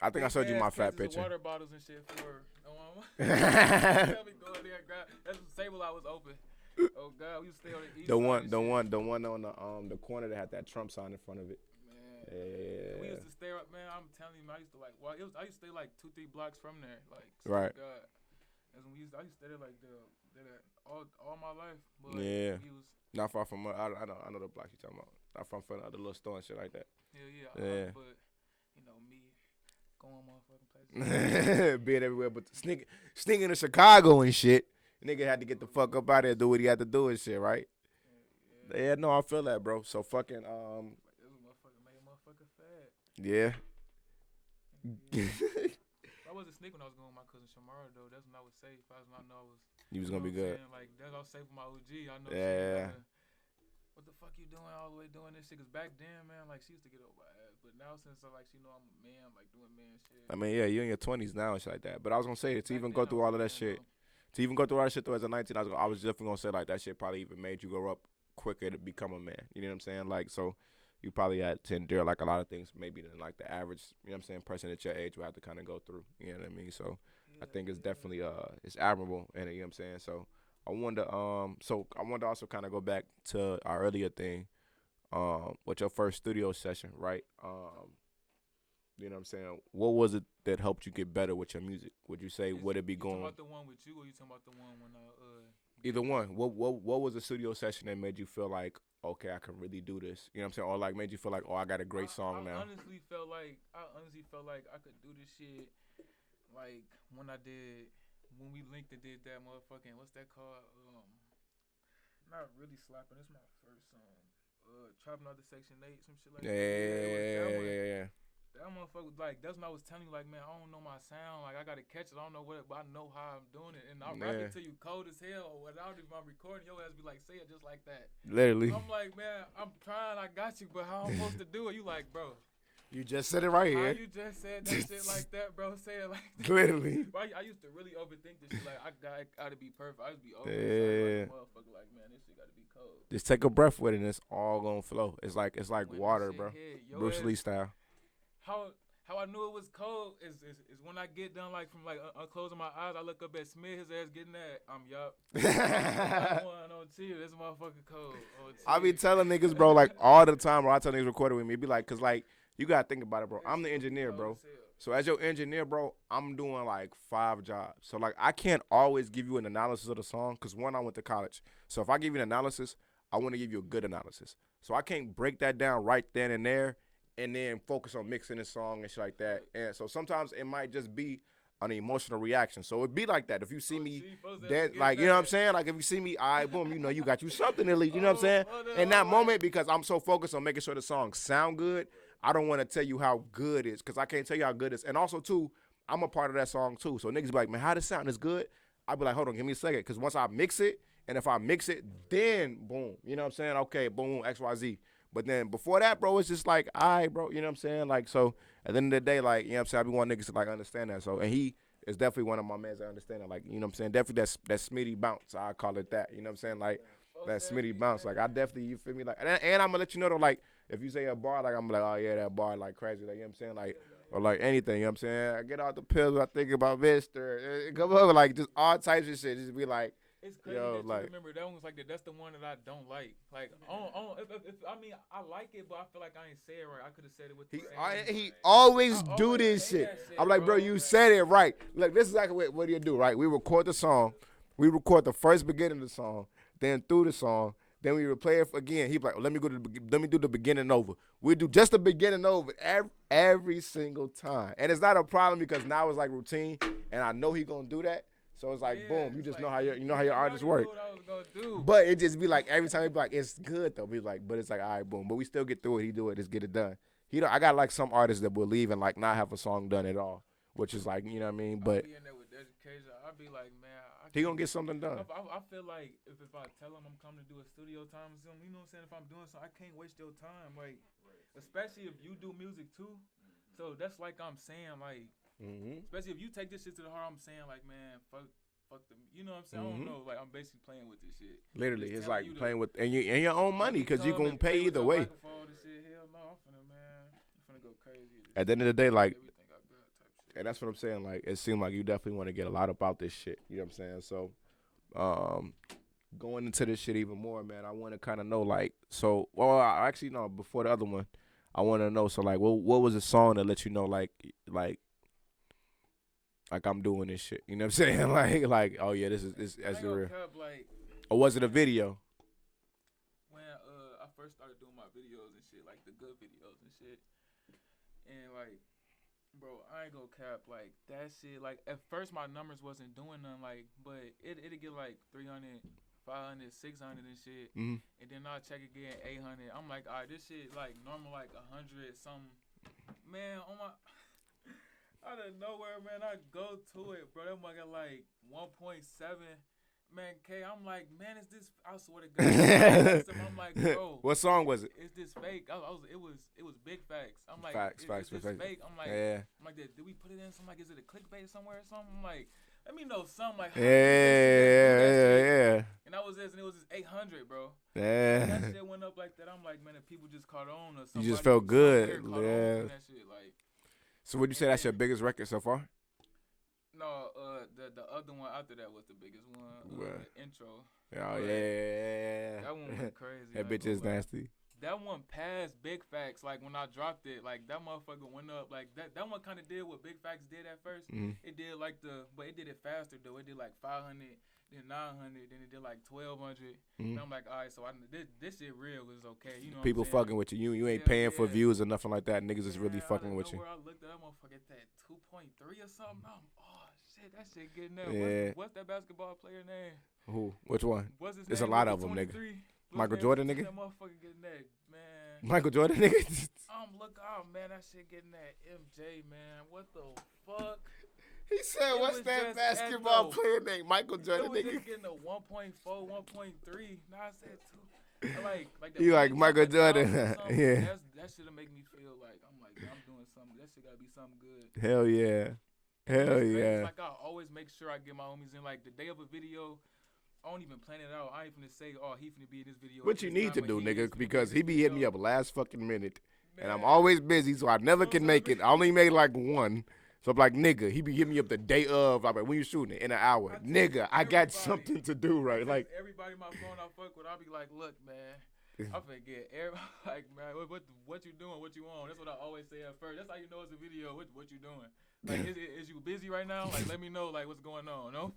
I think I showed you my fat picture. Water bottles and shit for. Tell me go in there and grab. That's the table I was open. Oh God, we used to stay on the east. The one on the corner that had that Trump sign in front of it. Man, yeah. We used to stay up. Man, I'm telling you, I used to like. Well, I used to stay like 2-3 blocks from there. Like, right. God. That's when I used to stay there like all my life. But yeah. He was not far from. I know the block you talking about. Not far from the little store and shit like that. Yeah. But you know me, going motherfucking places. Being everywhere, but sneaking to Chicago and shit. Nigga had to get the fuck up out there, do what he had to do and shit, right? Yeah, no, I feel that, bro. So fucking This motherfucker made a motherfucker fat. Yeah. I wasn't sneaking when I was going with my cousin Shamara though. That's when I was safe. I know I was. You was gonna be good. Like that's I was safe with my OG. I know. Yeah. What the fuck you doing all the way doing this shit? Cause back then, man, like she used to get over my ass. But now since like she know I'm a man, like doing man shit. I mean, yeah, you're in your 20s now and shit like that. But I was gonna say to even go through all of that shit. To even go through all that shit though as a 19, I was definitely gonna say like that shit probably even made you grow up quicker to become a man. You know what I'm saying? Like so you probably had to endure like a lot of things maybe than like the average, you know what I'm saying, person at your age would have to kind of go through. You know what I mean? So I think it's definitely it's admirable, and you know what I'm saying. So I wanted to also kind of go back to our earlier thing, with your first studio session, right? You know what I'm saying? What was it that helped you get better with your music? Would you say would it be going? You talking about the one with you, or you talking about the one when Either one. What was a studio session that made you feel like, okay, I can really do this? You know what I'm saying? Or like made you feel like, oh, I got a great song now. I honestly felt like I could do this shit. Like when we linked and did that motherfucking, what's that called? Not really slapping. It's my first song. Trapping out the Section 8, some shit like that. Yeah. That motherfucker, like, that's when I was telling you, like, man, I don't know my sound. Like, I got to catch it. I don't know what, but I know how I'm doing it. And I'll rap it to you cold as hell. Or without even my recording, your ass be like, say it just like that. Literally. I'm like, man, I'm trying. I got you, but how I'm supposed to do it? You like, bro. You just said it right here. You just said that shit like that, bro. Say it like that. Literally. I used to really overthink this shit. Like, I got to be perfect. I used to be Yeah. like, motherfucker, like, man, this shit got to be cold. Just take a breath with it and it's all going to flow. It's like water, bro. Bruce Lee style. How I knew it was cold is when I get done, like, from, like, closing my eyes, I look up at Smidd, his ass getting that. Yup. On TV, this motherfucker cold. I be telling niggas, bro, like, all the time, bro, I tell niggas recording with me, be like, cause, like, you gotta think about it, bro. I'm the engineer, bro. So as your engineer, bro, I'm doing, like, 5 jobs. So, like, I can't always give you an analysis of the song, cause one, I went to college. So if I give you an analysis, I want to give you a good analysis. So I can't break that down right then and there, and then focus on mixing the song and shit like that. And so sometimes it might just be an emotional reaction. So it'd be like that. If you see me dead, like, you know what I'm saying? Like, if you see me, all right, boom, you know, you got you something at least, you know what I'm saying? In that moment, because I'm so focused on making sure the song sound good, I don't want to tell you how good it is because I can't tell you how good it is. And also, too, I'm a part of that song, too. So niggas be like, man, how this sound is good? I be like, hold on, give me a second. Because once I mix it, and if I mix it, then boom. You know what I'm saying? Okay, boom, XYZ. But then before that, bro, it's just like, all right, bro. You know what I'm saying? Like, so at the end of the day, like, you know what I'm saying? I be wanting niggas to, like, understand that. So, and he is definitely one of my mans that understand that. Like, you know what I'm saying? Definitely that Smitty bounce. I call it that. You know what I'm saying? Like, that Smitty bounce. Like, I definitely, you feel me? Like, and I'm going to let you know, though, like, if you say a bar, like, I'm like, oh, yeah, that bar, like, crazy. Like, you know what I'm saying? Like, or, like, anything. You know what I'm saying? I get out the pills, I think about Mister. Come over, like, just all types of shit. Just be like, it's crazy yo, that like, you remember that one was like that's the one that I don't like. Like, if I mean, I like it, but I feel like I ain't say it right. I could have said it with the same. he always I do always this say shit. that shit, I'm like, bro, you said it right. Look, this is exactly what do you do, right? We record the song. We record the first beginning of the song, then through the song, then we replay it again. He be like, let me do the beginning over. We do just the beginning over every single time. And it's not a problem because now it's like routine, and I know he gonna do that. So it's like, boom, you just know how your artists work. But it just be like every time he be like, it's good though. Be like, but it's like, all right, boom. But we still get through it. He do it. Just get it done. I got like some artists that will leave and like not have a song done at all, which is like, you know what I mean. But I be in there with education. I be like, man, he gonna get something done. I feel like if I tell him I'm coming to do a studio time with him, you know what I'm saying? If I'm doing something, I can't waste your time. Like, especially if you do music too. So that's like I'm saying, like. Especially if you take this shit to the heart, I'm saying like, man, fuck them. You know what I'm saying? I don't know. Like, I'm basically playing with this shit. Literally, it's like playing with and your own money because you're gonna pay either way. Hell no, I'm finna go crazy. At the end of the day, like, and that's what I'm saying. Like, it seemed like you definitely want to get a lot about this shit. You know what I'm saying? So, going into this shit even more, man, I want to kind of know, like, so, well, actually, no, before the other one, I want to know, so, like, what was the song that let you know, like I'm doing this shit? You know what I'm saying? Like, oh yeah, this that's the real. Or was it a video? When I first started doing my videos and shit, like the good videos and shit, and like, bro, I ain't gonna cap, like that shit. Like at first my numbers wasn't doing nothing, like, but it'd get like 300, 500, 600 and shit, and then I'll check again 800. I'm like, all right, this shit like normal like 100 something. Man, on my. Out of nowhere, man, I go to it, bro. That one got like 1.7. Man, K, I'm like, man, is this? I swear to God. I'm like, bro. What song was it? Is this fake? It was big facts. I'm like, facts. Is this fake? I'm like, yeah. I'm like, did we put it in? So I'm like, is it a clickbait somewhere or something? I'm like, let me know something. Like, yeah. And that was this, and it was just 800, bro. Yeah. And that shit went up like that. I'm like, man, if people just caught on or something. You just felt good, yeah. That shit, like. So would you say that's your biggest record so far? No, the other one after that was the biggest one. Intro. Oh yeah. That one went crazy. That bitch is nasty. That one passed Big Facts. Like when I dropped it, like that motherfucker went up. Like that one kind of did what Big Facts did at first. It did like but it did it faster though. It did like 500, then 900, then it did like 1200. And I'm like, all right, so this shit real is okay. You know, people what I'm fucking with you. You ain't paying for views or nothing like that. Niggas is really fucking with you. I looked at that motherfucker at that 2.3 or something. Shit, that shit getting there. Yeah. What's that basketball player name? Who? Which one? What's his There's name? a lot of them, nigga. Michael Jordan, nigga? That motherfucker getting that, man. Michael Jordan, nigga? Look, man, that shit getting that MJ, man. What the fuck? He said, what's that basketball player name? Michael Jordan, nigga? It was just getting a 1.4, 1.3. Now I said 2. Like you like Michael Jordan. Yeah. That shit'll make me feel like, I'm doing something. That shit gotta be something good. Hell yeah. Hell yeah. Like I always make sure I get my homies in. Like the day of a video, I don't even plan it out. I ain't finna say, oh, he finna be in this video. What you need to do, nigga, because he be hitting me up last fucking minute. Man. And I'm always busy, so I never can make it. I only made like one. So I'm like, nigga, he be hitting me up the day of. I'm like, when you shooting it? In an hour. Nigga, I got something to do, right? Like everybody my phone I fuck with, I'll be like, look, man. I forget everybody, like, man, what you doing? What you on? That's what I always say at first. That's how you know it's a video. What you doing? Like, is you busy right now? Like, let me know, like, what's going on, no?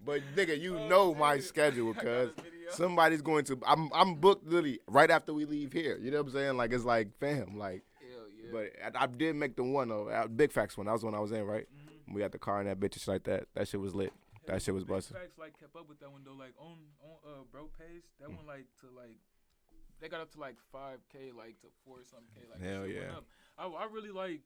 But, nigga, you know my schedule, cuz somebody's going to, I'm booked literally right after we leave here. You know what I'm saying? Like, it's like, fam, like, hell yeah. But I did make the one, though, Big Facts one. That was when I was in, right? We got the car and that bitch and shit like that. That shit was lit. That shit was busted. Big Facts, like, kept up with that one, though. Like, on Bro page, that one, like, to, like, they got up to like 5K, like to 4 something K. Like Hell that shit yeah. went up. I really like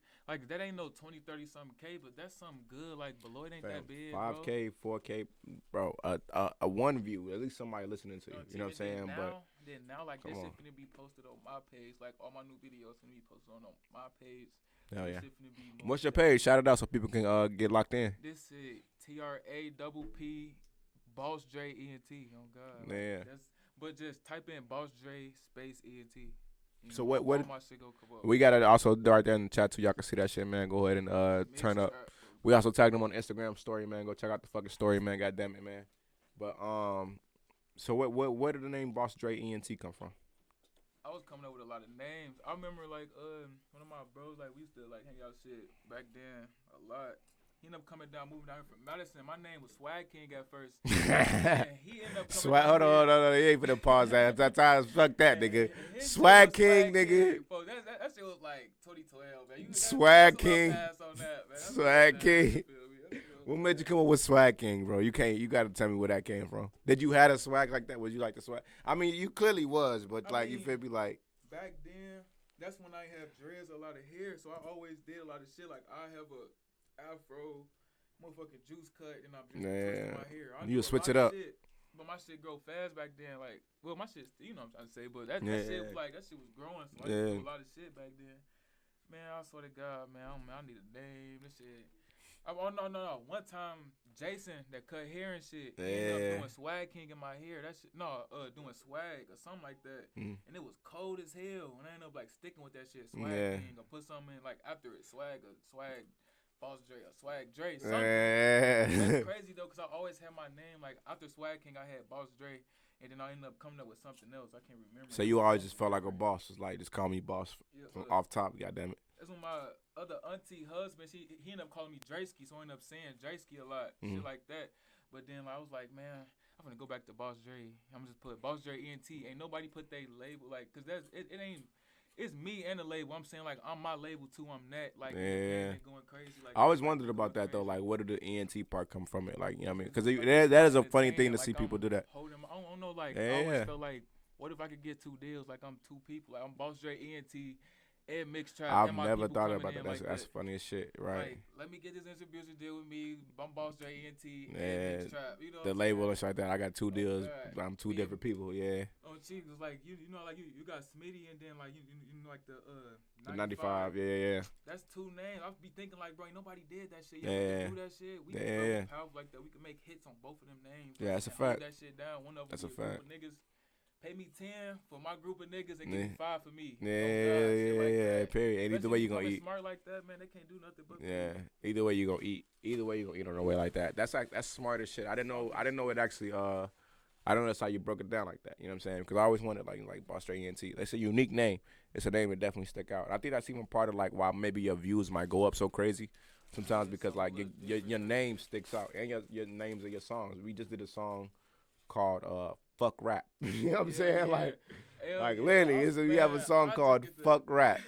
that ain't no 20, 30 something K, but that's something good. Like below it ain't that big, 5K, 4K, bro. A one view, at least somebody listening to you. You know what I'm saying? Now, then now, like this come shit on. finna be posted on my page. Like all my new videos finna be posted on my page. Hell This yeah. shit finna be more What's your shit. page? Shout it out so people can get locked in. This is TRAPP BossDreENT. Oh God. Like, Yeah. but just type in BossDre space ENT. You So know, what all my shit go come up. we got it also right there in the chat too. Y'all can see that shit, man. Go ahead and turn up. We also tagged them on Instagram story, man. Go check out the fucking story, man. God damn it, man. But so where did the name Boss Dre ENT come from? I was coming up with a lot of names. I remember like one of my bros, like we used to like hang out shit back then a lot. He ended up coming down, moving down from Madison. My name was Swag King at first. And he ended up coming Swag, down hold here. on. You ain't finna pause that. Fuck that, nigga. His shit Swag was King, Swag nigga. King, folks. That shit was like 2012, man. Swag that's a little King. pass on that, man. That's Swag a little King. pass, you feel me? That's a little What made you pass. come up with Swag King, bro? You gotta tell me where that came from. Did you had a swag like that? Was you like the swag? I mean, you clearly was, but I you mean, feel me like. Back then, that's when I have dreads, a lot of hair, so I always did a lot of shit. Like I have a afro, motherfucking juice cut, and I'm just twisting my hair. I You do a switch lot it of up. shit, but my shit grow fast back then. Like, well, my shit, you know what I'm trying to say, but that shit was like that shit was growing, so I used to do a lot of shit back then. Man, I swear to God, man, I need a name. This shit. No. One time, Jason that cut hair and shit, he ended up doing Swag King in my hair. That shit, doing swag or something like that. And it was cold as hell. And I ended up like sticking with that shit, Swag King, or put something in like after it, Swag Boss Dre or Swag Dre, something. That's crazy though, cause I always had my name like after Swag King, I had Boss Dre, and then I ended up coming up with something else. I can't remember. So you always just felt like a boss. It's like, just call me boss from off top. Goddamn it. That's when my other auntie husband, he ended up calling me Dreski, so I ended up saying Dreski a lot, shit like that. But then I was like, man, I'm gonna go back to Boss Dre. I'm just put Boss Dre ENT. Ain't nobody put they label like, cause it ain't. It's me and the label. I'm saying like I'm my label too. I'm that like going crazy. Like I always wondered about that though. Like, where did the ENT part come from? It like, you know what I mean? Because that is a funny thing to see people do that. I don't know. Like I always felt like, what if I could get two deals? Like I'm two people. Like I'm Boss Dre ENT. And mixed trap. I've never thought about that. That's funny as shit, right? Like, let me get this distribution deal with me. I'm Boss Dre ENT and mixed trap. You know the label is like that. I got two deals. I'm two different people. Yeah. Oh, cheeks was like you know, like you got Smitty and then like you know like the 95. Yeah. That's two names. I be thinking like, bro, ain't nobody did that shit. Do that shit. We can powerful like that. We can make hits on both of them names. Yeah, that's a fact. That shit down. One of them. That's a fact. Niggas. Pay me 10 for my group of niggas and give me 5 for me. Yeah. Period. And either way you gonna eat. Smart like that, man. They can't do nothing but. Yeah. Either way you gonna eat. Either way you gonna eat on a way like that. That's smart as shit. I didn't know it actually. I don't know that's how you broke it down like that. You know what I'm saying? Because I always wanted like Boss Dre ENT. It's a unique name. It's a name that definitely stick out. And I think that's even part of like why maybe your views might go up so crazy sometimes because like your name sticks out and your names of your songs. We just did a song called Fuck Rap. You know what I'm saying? Like Lenny, we have a song called Fuck Rap.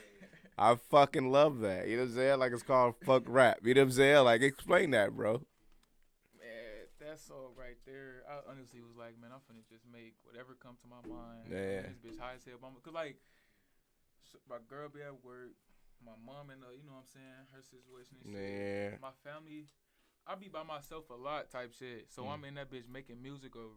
I fucking love that. You know what I'm saying? Like it's called Fuck Rap. You know what I'm saying? Like explain that, bro. Man, that song right there, I honestly was like, man, I'm finna just make whatever come to my mind. Yeah. This bitch high as hell, mama. Cause like my girl be at work, my mom and you know what I'm saying, her situation and shit. Yeah. My family. I be by myself a lot type shit. So I'm in that bitch making music or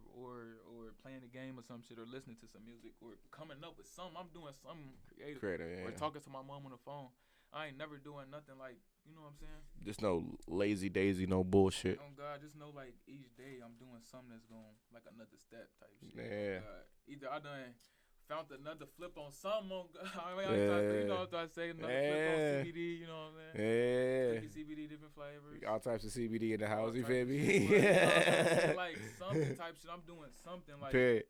playing the game or some shit or listening to some music or coming up with something. I'm doing something creative. Or talking to my mom on the phone. I ain't never doing nothing like, you know what I'm saying? Just no lazy daisy, no bullshit. Oh God, just know like each day I'm doing something that's going like another step type shit. Yeah. Either I done found another flip on something on you know what I'm saying? Another flip on CBD, you know what I'm saying? Yeah. CBD, different flavors. All types of CBD in the house, you feel me? Like something type shit. I'm doing something like Period.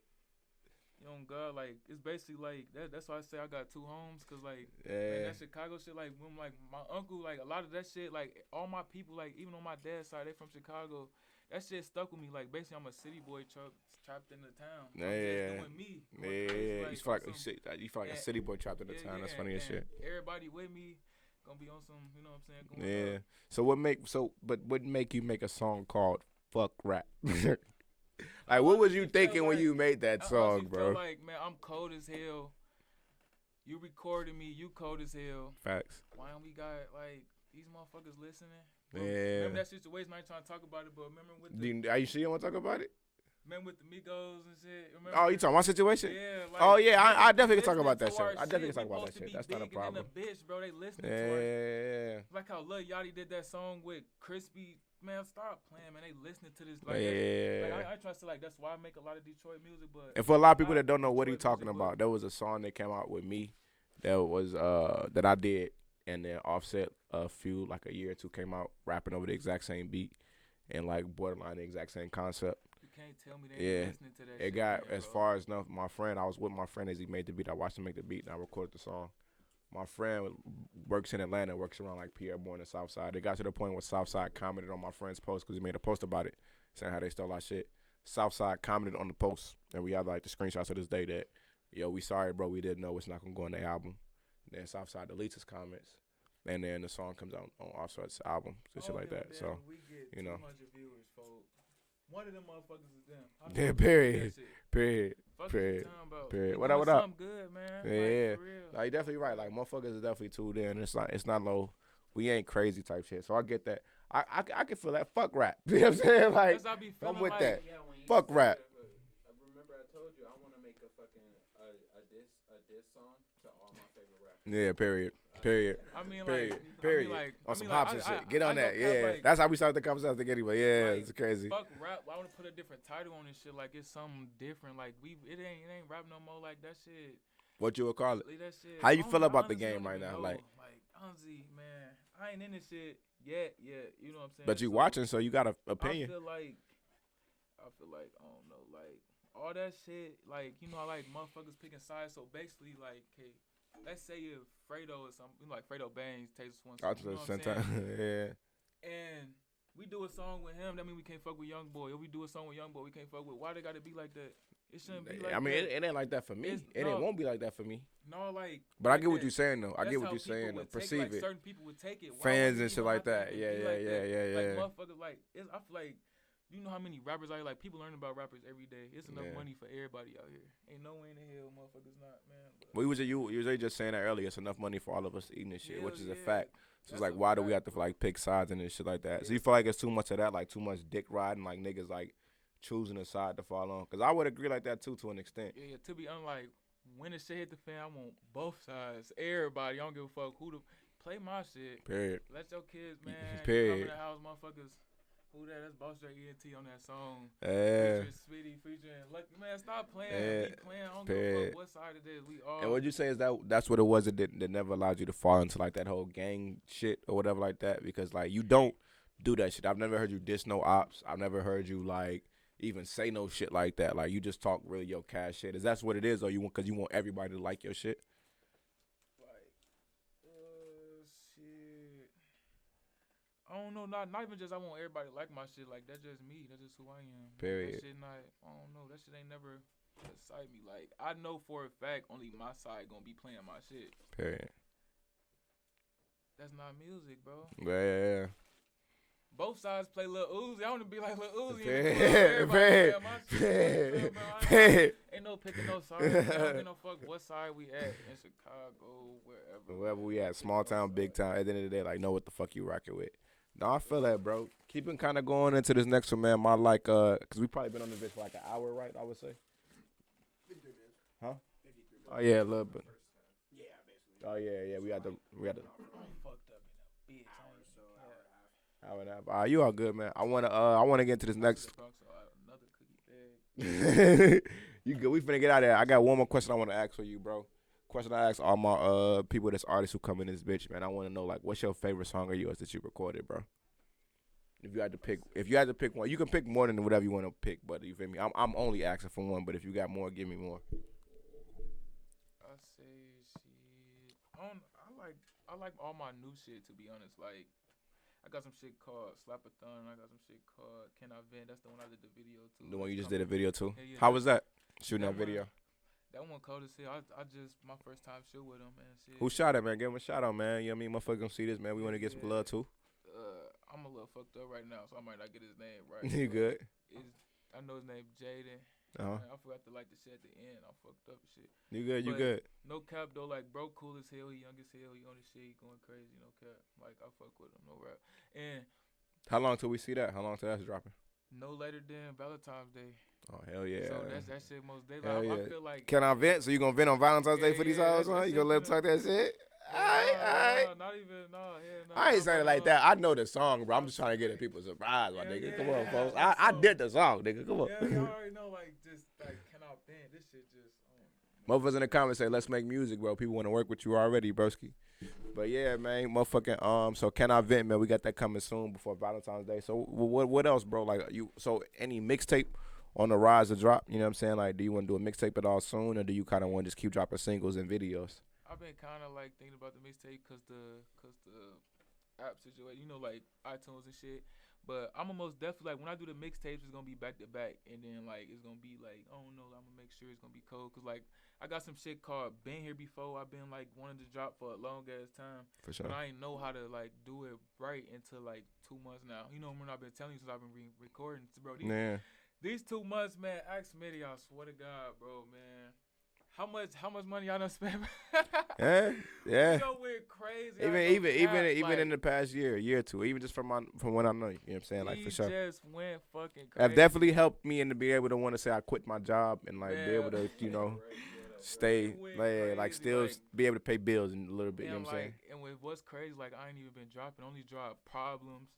You know, God, like it's basically like that's why I say I got two homes, cause like man, that Chicago shit, like when like my uncle, like a lot of that shit, like all my people, like even on my dad's side, they from Chicago. That shit stuck with me. Like basically, I'm a city boy trapped in the town. I'm just doing me. Yeah. You feel like a city boy trapped in the town. That's funny as shit. Everybody with me gonna be on some, you know what I'm saying? So what make you make a song called Fuck Rap? Like, what was you honestly felt thinking when like- you made that I song, honestly bro? felt like, man, I'm cold as hell. You recorded me. You cold as hell. Facts. Why don't we got like these motherfuckers listening? Bro, Yeah. Remember that situation? I ain't trying to talk about it, but remember with the Are you sure you want to talk about it? remember with the Migos and shit. Remember? Oh, you talking my situation? Yeah. Like, Oh, yeah, I niggas definitely can talk listening about that to shit. our I definitely can shit. talk We about that supposed to shit. be That's not a bigger than problem. bitch, bro. They listening to our Yeah. like how Lil Yachty did that song with Crispy. Man, stop playing, man. They listening to this. Like, Yeah. like I try to say like that's why I make a lot of Detroit music, but And for a lot of people I that don't know what he's Detroit talking music, about, there was a song that came out with me that was that I did, and then Offset a few like a year or two came out rapping over the exact same beat and like borderline the exact same concept. You can't tell me they Yeah. ain't listening to that. It shit, got man, as bro. far as enough. My friend, I was with my friend as he made the beat. I watched him make the beat and I recorded the song. My friend works in Atlanta, works around like Pierre Bourne and Southside. It got to the point where Southside commented on my friend's post because he made a post about it, saying how they stole our shit. Southside commented on the post, and we have like the screenshots of this day that, yo, we sorry, bro, we didn't know it's not gonna go on the album. And then Southside deletes his comments, and then the song comes out on Offset's album and shit like that. So, we get you know. 200 viewers, folks. One of them motherfuckers is them. I yeah, know period, that shit. period. Fuck period, you talking about. period. We What up, doing what up? something good, man. Yeah, Like, yeah. for real. No, you're definitely right. Like motherfuckers is definitely tuned in. It's not low. We ain't crazy type shit. So I get that. I can feel that. Fuck rap. You know what I'm saying? Like, That's how I be feeling I'm with like, that. Yeah, when you Fuck said rap. I remember I told you I want to make a fucking a diss song to all my favorite rappers. Yeah, period. Period. I mean, Period. like, Period. I mean, like, On some I mean, hops like, and shit. I- Get on I that. know Cap, Yeah. like, That's how we started the conversation anyway. Yeah, Like, it's crazy. fuck rap. I want to put a different title on this shit. Like it's something different. Like it ain't rap no more. Like that shit. What you would call it? Like that shit. How you I don't feel even- about the honestly game don't right even now? know. Like, honestly, man, I ain't in this shit yet. You know what I'm saying? but you So, watching, so you got an opinion. I feel like I don't know, like all that shit. Like you know, I like motherfuckers picking sides. So basically, like, okay, let's say if Fredo is something like Fredo Bangs, Taylor Swift, you know what I'm saying? Yeah. And we do a song with him, that mean we can't fuck with Young Boy. If we do a song with Young Boy, we can't fuck with. Why they gotta be like that? It shouldn't be like I mean, that. it ain't like that for me. It's- It no. won't be like that for me. No, like. But I like get what that. you're saying though. I That's get what how you're people saying. would take Perceive like, it. Certain people would take it. Why Fans would and you shit know like how that. people Yeah, be yeah, like yeah, that? yeah, Like yeah. motherfuckers, like I feel like you know how many rappers are like people learn about rappers every day. It's enough Yeah. money for everybody out here. Ain't no way in the hell motherfuckers not, man. But We was you was just saying that earlier. It's enough money for all of us eating this shit, Hell which is a yeah. fact. So it's That's like, a why do we fact, have to like pick sides and shit like that? So you feel like it's too much of that, like too much dick riding, like niggas like choosing a side to fall on? Because I would agree like that too, to an extent. yeah, to be unlike when the shit hit the fan, I want both sides, everybody. I don't give a fuck who to play my shit. Period. Let your kids, man. Period. Come in the house, motherfuckers. Who that? That's BossDreENT on that song. Yeah. Featuring Smitty, featuring Lucky. Man, stop playing. Yeah. Be playing. I don't give a Period. fuck what side it is. We all. And what you say is that's what it was that never allowed you to fall into like that whole gang shit or whatever like that, because like you don't do that shit. I've never heard you diss no ops. I've never heard you like even say no shit like that. Like you just talk really your cash shit. Is that what it is, or you want because you want everybody to like your shit? Like, shit. I don't know. Not even just I want everybody to like my shit. Like that's just me. That's just who I am. Period. That shit not. I don't know. That shit ain't never excite me. Like I know for a fact only my side gonna be playing my shit. Period. That's not music, bro. Yeah. Both sides play Lil Uzi. I want to be like Lil Uzi. in the Period. club. Everybody Period. playing my shit. Bro, I Period. ain't no picking no sides. I don't give no fuck what side we at in Chicago, wherever. Wherever we at, small town, big town. At the end of the day, like know what the fuck you rocking with. No, I feel that, bro. Keeping kind of going into this next one, man. My like, cause we probably been on the bitch for like an hour, right? I would say. 53 minutes. Huh? 53 minutes. Oh yeah, a little bit. Yeah, basically. Oh yeah. We got the. I'm fucked up in a bitch. So, hour and a half. Hour and a half. You all good, man. I wanna get into this next. Another cookie bag. You good? We finna get out of there. I got one more question I want to ask for you, bro. Question I ask all my people that's artists who come in this bitch, man. I want to know like what's your favorite song of yours that you recorded, bro? If you had to pick one, you can pick more than whatever you want to pick. But you feel me? I'm only asking for one. But if you got more, give me more. I say shit. I like all my new shit, to be honest. Like I got some shit called Slap-a-thon. I got some shit called Can I Vent. That's the one I did the video to. The one you just did a video to. Yeah, How was that? Shooting that that one- video. That one cold as hell. I just my first time shoot with him, man. Shit. Who shot it, man? Give him a shout out, man. You know what I mean? Motherfucker gonna see this, man. We want to get some love too. I'm a little fucked up right now, so I might not get his name right. You but good? I know his name Jaden. Uh-huh. I forgot to like the shit at the end. I fucked up and shit. You good? You But good? No cap though, like bro, cool as hell. He young as hell. He on his shit. He going crazy. No cap. Like I fuck with him. No rap. And How long till we see that? How long till that's dropping? no later than Valentine's Day. Oh hell yeah! So that's that shit most days. Hell I yeah. feel like. Can I vent? So you gonna vent on Valentine's Day for these hoes, huh? that's You gonna let them talk that shit? Alright. Not even. No. I ain't saying it like that. I know the song, bro. I'm just trying to get at people surprised, my nigga. Come on, folks. I did the song, nigga. Come on. Yeah, you already know, like, just, like, can I bend? This shit just, Motherfuckers in the comments say, let's make music, bro. People want to work with you already, broski. But yeah, man, motherfucking, so Can I Vent, man? We got that coming soon before Valentine's Day. So what else, bro? Like, so any mixtape on the rise to drop? You know what I'm saying? Like, do you want to do a mixtape at all soon, or do you kind of want to just keep dropping singles and videos? I've been kind of, like, thinking about the mixtape because the app situation, you know, like, iTunes and shit. But I'm almost definitely, like, when I do the mixtapes, it's going to be back-to-back. And then, like, it's going to be, like, I don't know, I'm going to make sure it's going to be cold. Because, like, I got some shit called Been Here Before. I've been, like, wanting to drop for a long-ass time. For sure. But I ain't know how to, like, do it right until, like, 2 months now. You know when I've been telling you since I've been recording. Bro, these 2 months, man, ask Smidd, I swear to God, bro, man. How much money y'all done spent? Yeah. You know, we're crazy. Even in the past year or two, even just from when I know you. You know what I'm saying? Like, for sure. Just went fucking crazy. Have definitely helped me and to be able to want to say I quit my job and like be able to, you know, stay like still like, be able to pay bills in a little bit. You know what I'm saying? And what's crazy, like I ain't even been dropping. Only dropped Problems.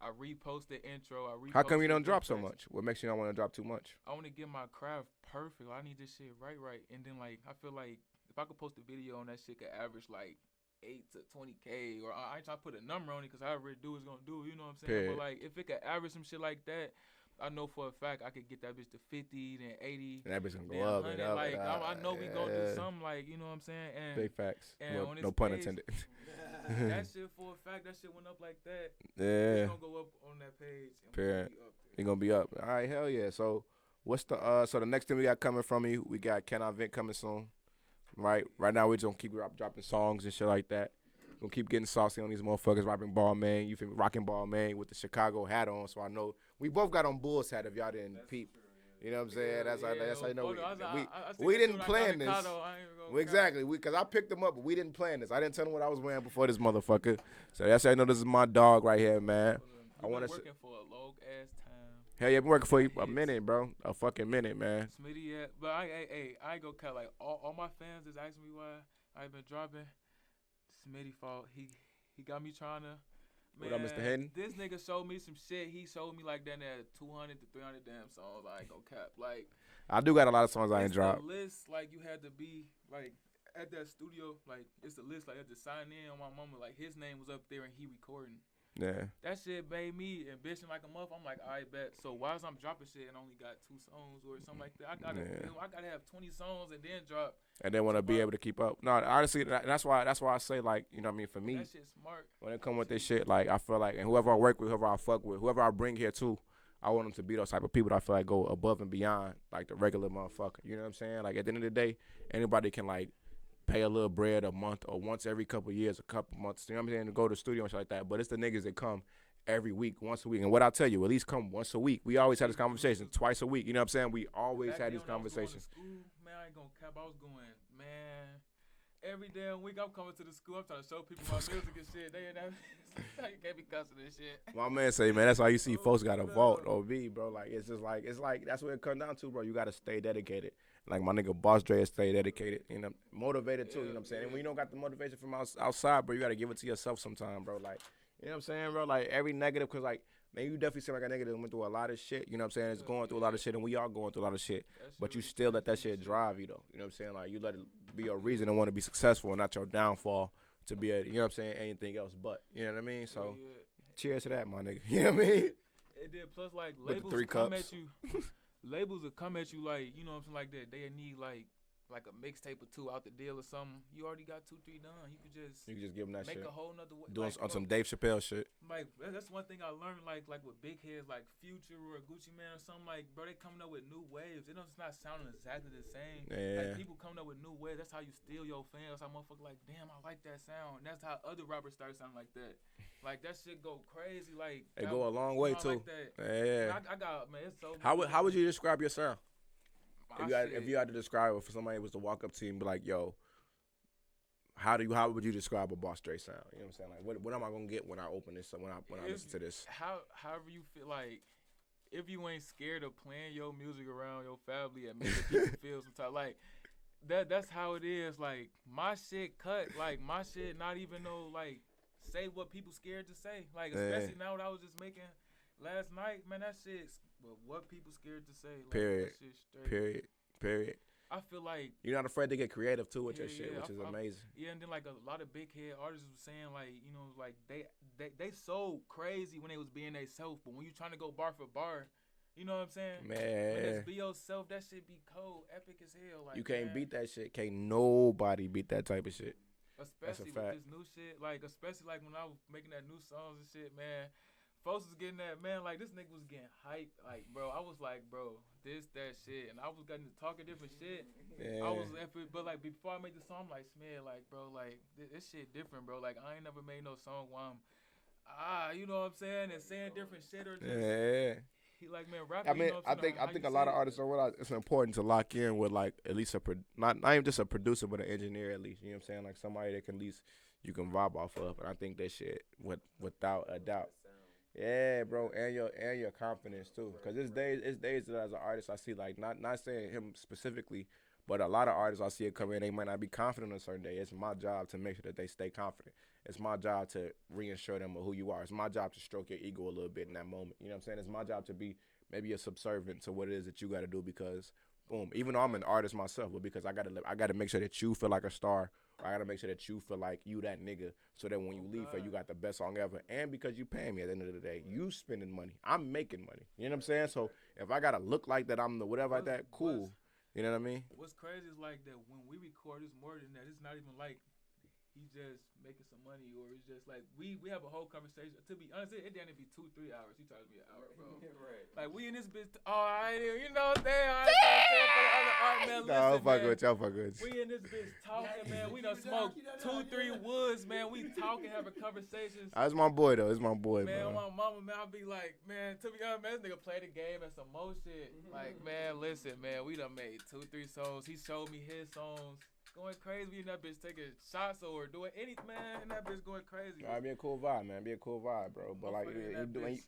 I reposted intro. How come you don't drop so much? What makes you not want to drop too much? I want to get my craft perfect. I need this shit right. And then like I feel like if I could post a video on that shit, could average like 8 to 20K, or I ain't trying to put a number on it because however it do is gonna do. You know what I'm saying? Period. But like if it could average some shit like that, I know for a fact I could get that bitch to 50, then 80. And that bitch gonna then go up 100. and up. Like and up. I know we gonna do something, like, you know what I'm saying? And big facts. and Well, on no its pun page, intended. that shit for a fact, that shit went up like that. Yeah. It's gonna go up on that page. And Period. we You gonna be up. All right, hell yeah. So what's the so the next thing we got coming from you? We got Can I Vent coming soon. Right now we just gonna keep dropping songs and shit like that. Gonna keep getting saucy on these motherfuckers, rocking ball man. You feel me? Rocking ball man with the Chicago hat on. So I know we both got on Bulls hat. If y'all didn't peep, you know what I'm saying? That's how you know we didn't plan this. Exactly. Because I picked them up, but we didn't plan this. I didn't tell them what I was wearing before this motherfucker. So that's how I know this is my dog right here, man. I want to working for a long ass time. Hell yeah, been working for you a minute, bro. A fucking minute, man. Smitty, yeah. But I ain't gonna cut. Like all my fans is asking me why I ain't been dropping. Smitty fault. He got me trying to. Man, what up, Mr. Hayden? This nigga showed me some shit. He showed me like that 200 to 300 damn songs. I ain't gonna cap. Like I do got a lot of songs I ain't dropped. The list, like you had to be like at that studio. Like it's the list. Like you had to sign in on my mama. Like his name was up there and he recording. Yeah. That shit made me ambition like a month. I'm like, I bet. So why is I'm dropping shit and only got 2 songs or something like that? I gotta have 20 songs and then drop. And then want to be able to keep up. No, honestly, that's why I say, like, you know what I mean, for me, that shit's smart. When it come with this shit, like I feel like, and whoever I work with, whoever I fuck with, whoever I bring here too, I want them to be those type of people that I feel like go above and beyond like the regular motherfucker. You know what I'm saying? Like at the end of the day, anybody can like pay a little bread a month or once every couple years, a couple months, you know what I'm saying, to go to the studio and shit like that. But it's the niggas that come every week, once a week. And what I tell you, at least come once a week. We always had this conversation, twice a week. You know what I'm saying? We always had these conversations. Man, I ain't gonna cap. I was going, man, every damn week I'm coming to the school. I'm trying to show people my music and shit. They ain't that. You can't be cussing this shit. My man say, man, that's why you see folks got a vault or be, bro. Like it's like that's what it comes down to, bro. You gotta stay dedicated. Like my nigga BossDreENT stay dedicated, you know, motivated too. You know what I'm saying? And when you don't got the motivation from outside, bro, you gotta give it to yourself sometime, bro. Like, you know what I'm saying, bro? Like every negative, cause like, man, you definitely seem like a nigga that went through a lot of shit. You know what I'm saying? It's going through a lot of shit, and we all going through a lot of shit. But you still let that shit drive you, though. You know what I'm saying? Like you let it be a reason to want to be successful, and not your downfall to be a, you know what I'm saying, anything else. But you know what I mean? So, cheers to that, my nigga. You know what I mean? It did. Plus, like labels come at you. Labels will come at you like, you know what I'm saying, like that. They need like like a mixtape or 2 out the deal or something, you already got 2, 3 done. You could just give them that make shit. a whole nother way. Doing Like, on bro, some Dave Chappelle shit. like that's one thing I learned. Like with big heads, like Future or Gucci Man or something. Like, bro, they coming up with new waves. It's not sounding exactly the same. Yeah. Like people coming up with new waves. That's how you steal your fans. How motherfucker like, damn, I like that sound. And that's how other rappers start sounding like that. Like that shit go crazy. Like It go a long way too. Like that. Yeah. I got man. It's so. How would you describe your sound? My If you had to describe it for somebody who was to walk up to you and be like, yo, how would you describe a Boss Dre sound? You know what I'm saying? Like what am I gonna get when I open this when I listen to this? However you feel, like if you ain't scared of playing your music around your family and making people feel some type, like that's how it is. Like my shit cut, like my shit not even know like say what people scared to say. Like especially now that I was just making last night, man, that shit's but what people scared to say. Like, Period. That shit's straight. Period. I feel like you're not afraid to get creative too with your shit, which is amazing. Yeah, and then like a lot of big head artists was saying like, you know, like they so crazy when they was being they self, but when you trying to go bar for bar, you know what I'm saying? Man, when it's be yourself, that shit be cold, epic as hell. Like you can't man, beat that shit. Can't nobody beat that type of shit. Especially with this new shit, like especially like when I was making that new songs and shit, man. Folks was getting that, man, like, this nigga was getting hyped. Like, bro, I was like, bro, that shit. And I was getting to talking different shit. Yeah. I was, but, like, before I made the song, I'm like, Smidd, like, bro, like, this shit different, bro. Like, I ain't never made no song where I'm, you know what I'm saying? And saying different shit or just, he like, man, rapping, I mean, you know what I'm saying? I think a lot of artists are realize it's important to lock in with, like, at least not even just a producer, but an engineer at least. You know what I'm saying? Like, somebody that can at least you can vibe off of. And I think that shit, without a doubt. Yeah, bro, and your confidence too, cause it's days that as an artist I see like not saying him specifically, but a lot of artists I see it come in, they might not be confident on a certain day. It's my job to make sure that they stay confident. It's my job to reassure them of who you are. It's my job to stroke your ego a little bit in that moment. You know what I'm saying? It's my job to be maybe a subservient to what it is that you got to do because, boom, even though I'm an artist myself, but because I gotta make sure that you feel like a star. I gotta make sure that you feel like you that nigga, so that when you leave her, you got the best song ever. And because you paying me at the end of the day, you spending money, I'm making money. You know what I'm saying? So if I gotta look like that, I'm the whatever like that, cool. You know what I mean? What's crazy is like that when we record, it's more than that. It's not even like he just making some money, or it's just like we have a whole conversation. To be honest, it didn't be 2-3 hours. He charged me an hour, bro. Right. Like we in this bitch. You know what I'm saying? All right, man. Listen, I'll fuck man. with y'all. Fuck with you. We in this bitch talking, man. We done smoked 2-3 woods, man. We talking, having conversations. That's my boy though. It's my boy, man. bro. My mama, man, I'll be like, man. To be honest, man, this nigga play the game and some more shit. Like, man, listen, man. We done made 2-3 songs. He showed me his songs. Going crazy, we in that bitch taking shots or doing anything, man. And that bitch going crazy. Be a cool vibe, man. Be a cool vibe, bro. But like,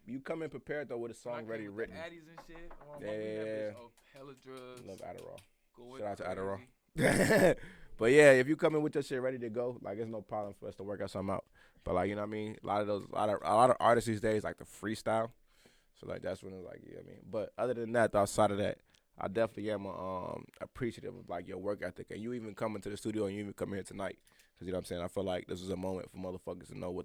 you come in prepared though with a song ready written. Addies and shit. Yeah. Hella drugs. Love Adderall. Going Shout out to crazy. Adderall. But yeah, if you come in with your shit ready to go, like it's no problem for us to work out something out. But like, you know what I mean? A lot of artists these days like the freestyle. So like that's when it's like, yeah, I mean. But other than that, outside of that, I definitely am appreciative of like your work ethic, and you even coming to the studio and you even come here tonight, cause you know what I'm saying. I feel like this is a moment for motherfuckers to know what